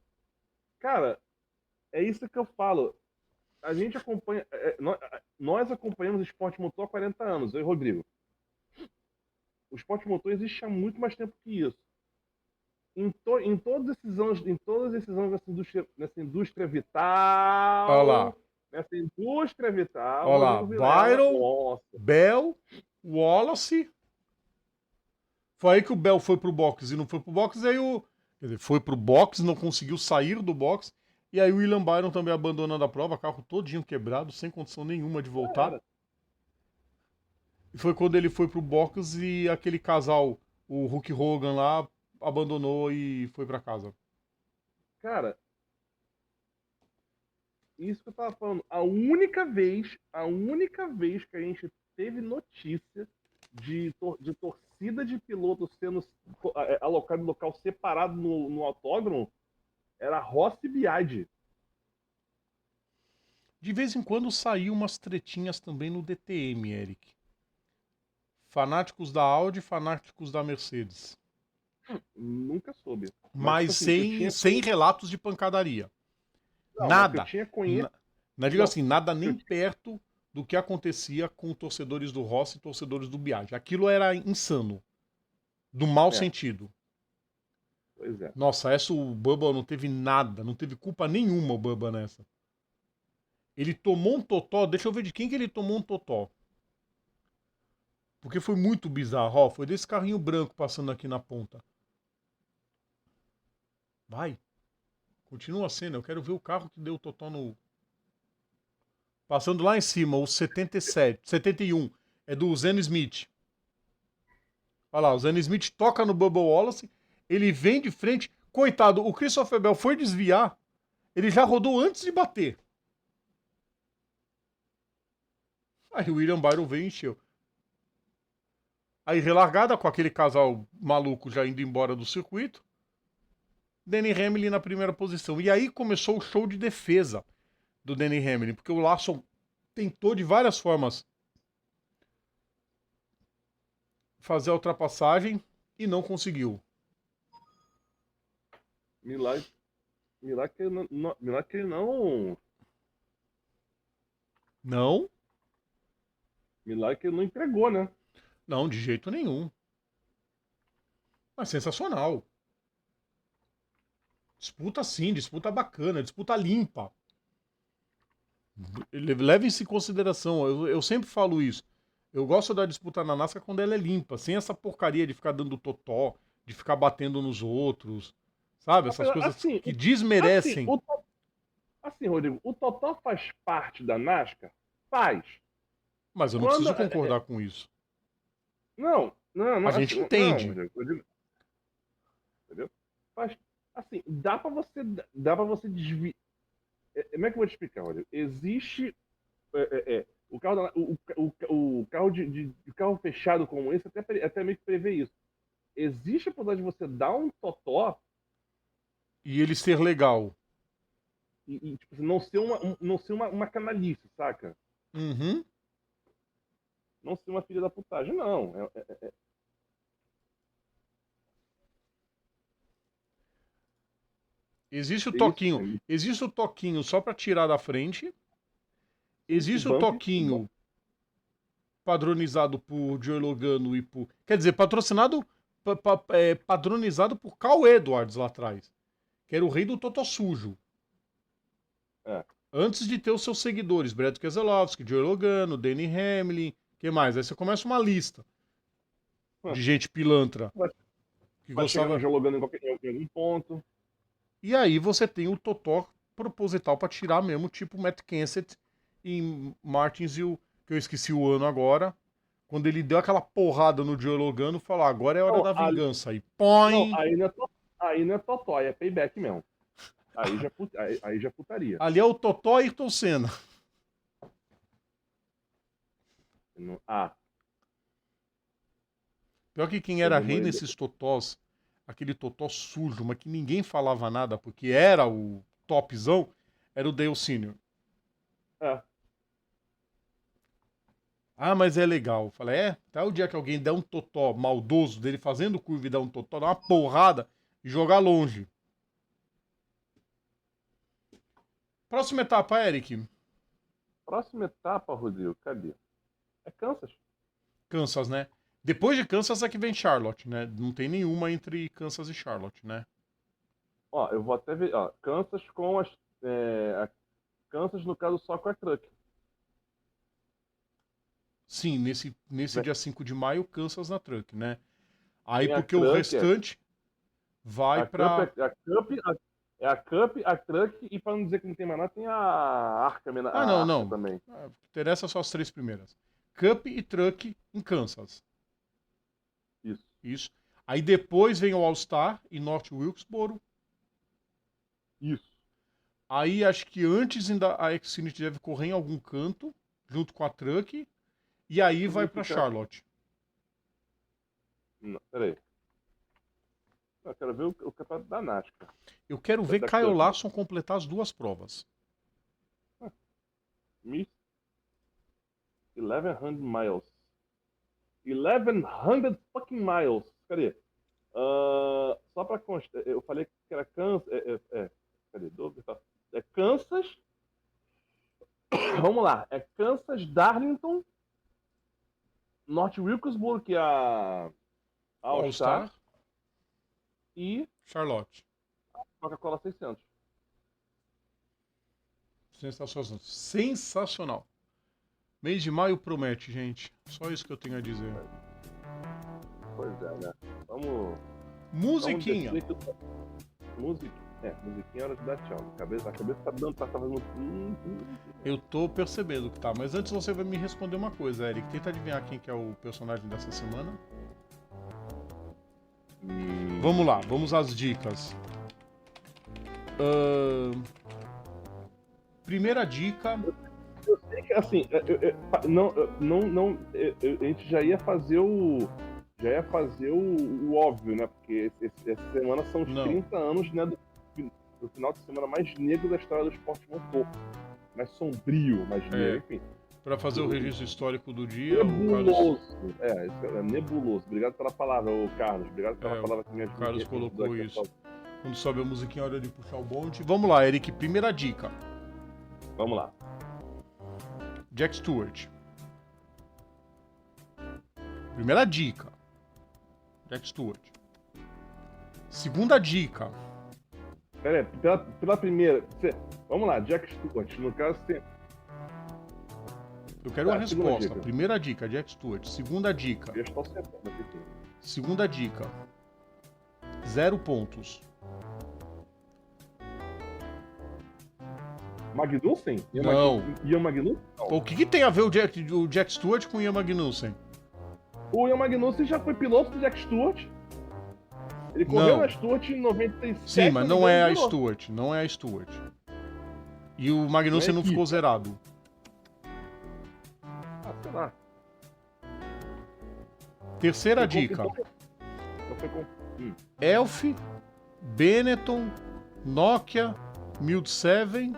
cara, é isso que eu falo. A gente acompanha. Nós acompanhamos o esporte motor há 40 anos, eu e o Rodrigo. O esporte motor existe há muito mais tempo que isso. Em todos esses anos, nessa indústria Olha lá. vital, o Olha lá. Rodrigo Vilela, Byron, nossa, Bell, Wallace. Foi aí que o Bell foi pro boxe e não foi pro boxe, aí o. Quer dizer, foi pro boxe, não conseguiu sair do boxe. E aí o William Byron também abandonando a prova, carro todinho quebrado, sem condição nenhuma de já voltar. era. E foi quando ele foi pro boxe e aquele casal, o Hulk Hogan lá, abandonou e foi pra casa. Cara, isso que eu tava falando. A única vez que a gente teve notícia de torcida de piloto sendo alocado em local separado no autódromo era Rossi Biaggi. De vez em quando saiu umas tretinhas também no DTM, Eric. Fanáticos da Audi, fanáticos da Mercedes. Nunca soube. Mas, tipo Mas assim, que eu sem relatos de pancadaria. Não, mas que eu Nada. tinha conhecido. Não digo Não, assim, nada que eu nem perto do que acontecia com torcedores do Rossi e torcedores do Biaggi. Aquilo era insano. Do mau É, sentido. pois é. Nossa, essa o Bubba não teve nada, não teve culpa nenhuma o Bubba nessa. Ele tomou um totó, deixa eu ver de quem que ele tomou um totó. Porque foi muito bizarro, ó, foi desse carrinho branco passando aqui na ponta. Vai, continua a cena, eu quero ver o carro que deu o totó no... Passando lá em cima, o 77, 71, é do Zen Smith. Olha lá, o Zen Smith toca no Bubba Wallace, ele vem de frente, coitado, o Christopher Bell foi desviar, ele já rodou antes de bater. Aí o William Byron veio e encheu. Aí relargada com aquele casal maluco já indo embora do circuito. Danny Hamlin na primeira posição. E aí começou o show de defesa do Danny Hamlin, porque o Lawson tentou de várias formas fazer a ultrapassagem e não conseguiu. Milagre, milagre que ele milagre que ele não. Não, Milagre que ele não entregou, né? não, de jeito nenhum. Mas sensacional. Disputa sim, disputa bacana, disputa limpa. Levem-se em consideração, eu sempre falo isso. Eu gosto da disputa na NASCAR quando ela é limpa, sem essa porcaria de ficar dando totó, de ficar batendo nos outros, sabe? Essas coisas Assim, que assim, desmerecem. assim, Rodrigo, o Totó faz parte da NASCAR? Faz. Mas eu não Quando. preciso concordar com isso. Não, A assim, gente não, entende. Rodrigo, entendeu? Faz. Assim, dá pra você desviar. Como é que eu vou te explicar, Rodrigo? Existe. O carro, o carro de carro fechado como esse até meio que prevê isso. Existe a possibilidade de você dar um totó E ele ser legal. tipo, não ser uma canalice, saca? Uhum. Não ser uma filha da putagem, não. Existe o É isso toquinho. mesmo. Existe o toquinho só pra tirar da frente. Sim, o Existe o bump, toquinho padronizado por Joey Logano e por. Quer dizer, patrocinado. Padronizado por Carl Edwards lá atrás. Que era o rei do totó sujo. é. Antes de ter os seus seguidores, Brad Keselowski, Joey Logano, Danny Hamlin, que mais? Aí você começa uma lista de gente pilantra Vai, que vai chegar no gostava. Jologando em algum ponto. E aí você tem o totó proposital para tirar mesmo, tipo o Matt Kenseth em Martinsville, que eu esqueci o ano agora, quando ele deu aquela porrada no Joey Logano, falou: agora é hora Não, da vingança. E não, põe. aí não é totó, aí é payback mesmo. Aí já putaria. Ali é o Totó Ayrton Senna. Ah, Pior que quem eu era vou rei morrer. nesses totós, aquele totó sujo, mas que ninguém falava nada, porque era o topzão era o Dale Sr. É. Ah, mas é legal. Falei, até o dia que alguém der um totó maldoso dele fazendo curva e dar um totó, dar uma porrada e jogar longe. Próxima etapa, Eric. Próxima etapa, Rodrigo, cadê? É Kansas. Kansas, né? Depois de Kansas é que vem Charlotte, né? Não tem nenhuma entre Kansas e Charlotte, né? Ó, eu vou até ver. Ó, Kansas com as. Kansas, no caso, só com a Truck. Sim, nesse dia 5 de maio, Kansas na Truck, né? Aí Tem a porque o Truck, restante vai pra... É a Cup, a Truck e pra não dizer que não tem mais nada, tem a Arca, não. Também. Interessa só as 3 primeiras. Cup e Truck em Kansas. Isso. Aí depois vem o All-Star em North Wilkesboro. Isso. Aí acho que antes ainda a Xfinity deve correr em algum canto, junto com a Truck. E aí vai pra Charlotte. Não, peraí. Eu quero ver o campeonato da NASCAR. Eu quero ver Kyle Larson completar as 2 provas. 1100 miles. 1100 fucking miles. Cadê? Só pra constar, eu falei que era Kansas. Cadê? É Kansas. Vamos lá. É Kansas, Darlington, North Wilkesboro, que é a All-Star, e Charlotte. Coca-Cola 600. Sensacional. Mês de maio promete, gente. Só isso que eu tenho a dizer. Pois é, né? Vamos... Musiquinha. Musiquinha é hora de dar tchau. A cabeça tá dando, tá fazendo... Eu tô percebendo que tá. Mas antes você vai me responder uma coisa, Eric. Tenta adivinhar quem que é o personagem dessa semana. Vamos lá, vamos às dicas. Primeira dica. Eu sei que assim, a gente já ia fazer o óbvio, né? Porque essa semana são os 30 anos, né, do final de semana mais negro da história do esporte motor. Mais sombrio, mais negro, enfim. Para fazer o registro histórico do dia, nebuloso. É nebuloso. Obrigado pela palavra, Carlos. Obrigado pela palavra que me ajudou. O Carlos colocou isso. Quando sobe a musiquinha, hora de puxar o bonde. Vamos lá, Eric. Primeira dica. Vamos lá. Jack Stewart. Primeira dica. Jack Stewart. Segunda dica. Pera aí, pela primeira... Vamos lá, Jack Stewart. No caso, tem... Eu quero a resposta. Dica. Primeira dica, Jack Stewart. Segunda dica. Eu estou acertando aqui. Segunda dica. 0 pontos. Magnussen? Não. Ian Magnussen? Não. O que tem a ver o Jack Stewart com o Ian Magnussen? O Ian Magnussen já foi piloto do Jack Stewart. Ele correu na Stewart em 97. Sim, mas não é a Stewart. Não é a Stewart. E o Magnussen não ficou zerado. Sei lá. Terceira dica. Elf, Benetton, Nokia, Mild 7.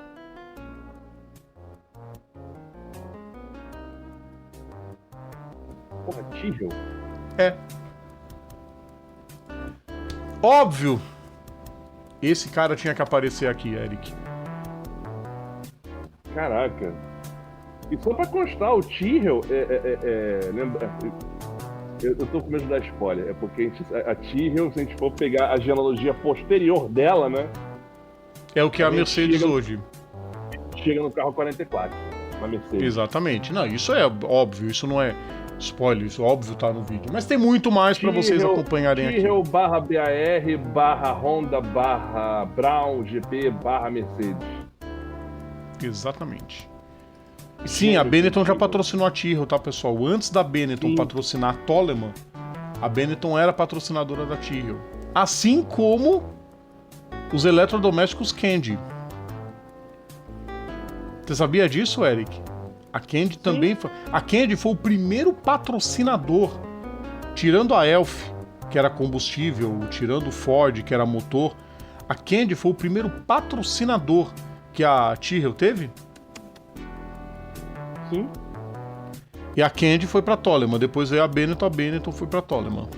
Porra, Tyrrell? É. Óbvio. Esse cara tinha que aparecer aqui, Eric. Caraca. E só pra constar, o Tyrrell eu tô com medo da spoiler. É porque a Tyrrell, se a gente for pegar a genealogia posterior dela, né? É o que a Mercedes hoje. Chega no carro 44, na Mercedes. Exatamente. Não, isso é óbvio, isso não é spoiler, isso óbvio tá no vídeo. Mas tem muito mais pra vocês acompanharem aqui. Tyrrell /BAR /Honda /Brown GP /Mercedes. Exatamente. Sim, a Benetton já patrocinou a Tyrrell, tá, pessoal? Antes da Benetton patrocinar a Toleman, a Benetton era patrocinadora da Tyrrell. Assim como os eletrodomésticos Candy. Você sabia disso, Eric? A Candy também foi... A Candy foi o primeiro patrocinador, tirando a Elf, que era combustível, tirando o Ford, que era motor. A A Candy foi o primeiro patrocinador que a Tyrrell teve? Sim. E a Candy foi pra Toleman, depois veio a Benetton foi pra Toleman.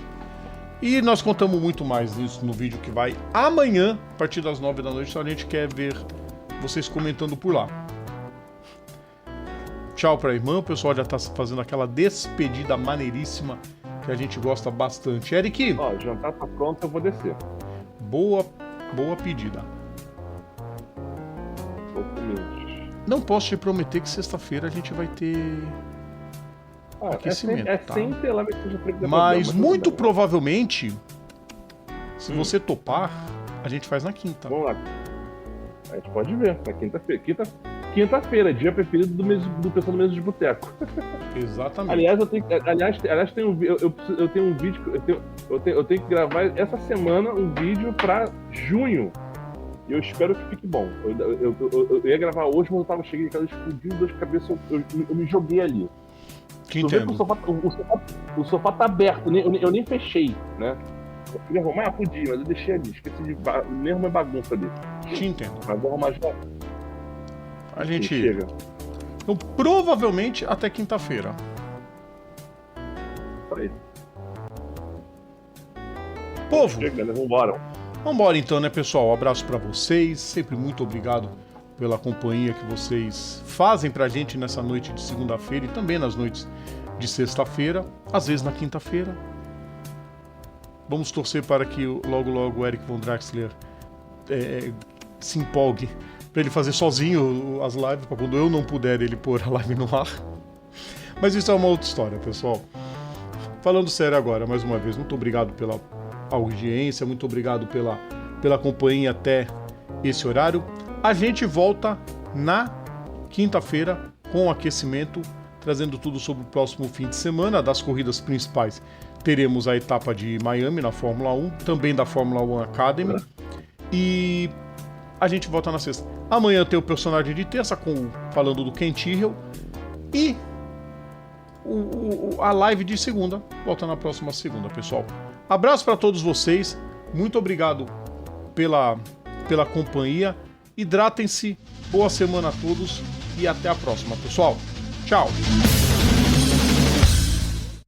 E nós contamos muito mais disso no vídeo que vai amanhã, a partir das 9 da noite, se a gente quer ver vocês comentando por lá. Tchau pra irmã, o pessoal já tá fazendo aquela despedida maneiríssima que a gente gosta bastante. Eric! Ó, o jantar tá pronto, eu vou descer. Boa pedida. Não posso te prometer que sexta-feira a gente vai ter aquecimento, é tá? sempre lá que seja Mas muito provavelmente, se você topar, a gente faz na quinta. Vamos lá. A gente pode ver, na quinta-feira. Quinta-feira, dia preferido do pessoal do Mesa de Boteco. Exatamente. Aliás, eu tenho um vídeo que eu tenho que gravar essa semana um vídeo pra junho. E eu espero que fique bom. Eu ia gravar hoje, mas cheguei em casa, explodiu dor de cabeça, eu me joguei ali. Te entendo. O sofá tá aberto, eu nem fechei, né? Eu queria arrumar, podia, mas eu deixei ali, esqueci de mesmo uma bagunça ali. Te entendo. Mas vou arrumar já. A gente chega. Então, provavelmente até quinta-feira. Aí. Povo! Chegando, vambora. Vambora então, né, pessoal? Um abraço pra vocês. Sempre muito obrigado pela companhia que vocês fazem pra gente nessa noite de segunda-feira e também nas noites de sexta-feira, às vezes na quinta-feira. Vamos torcer para que logo o Eric Von Draxler se empolgue para ele fazer sozinho as lives, para quando eu não puder ele pôr a live no ar. Mas isso é uma outra história, pessoal. Falando sério agora, mais uma vez, muito obrigado pela audiência, muito obrigado pela companhia até esse horário. A gente volta na quinta-feira com o aquecimento, trazendo tudo sobre o próximo fim de semana. Das corridas principais, teremos a etapa de Miami na Fórmula 1, também da Fórmula 1 Academy. E a gente volta na sexta. Amanhã tem o personagem de terça falando do Ken Tyrrell. E a live de segunda volta na próxima segunda, pessoal. Abraço para todos vocês. Muito obrigado pela companhia. Hidratem-se. Boa semana a todos. E até a próxima, pessoal. Tchau.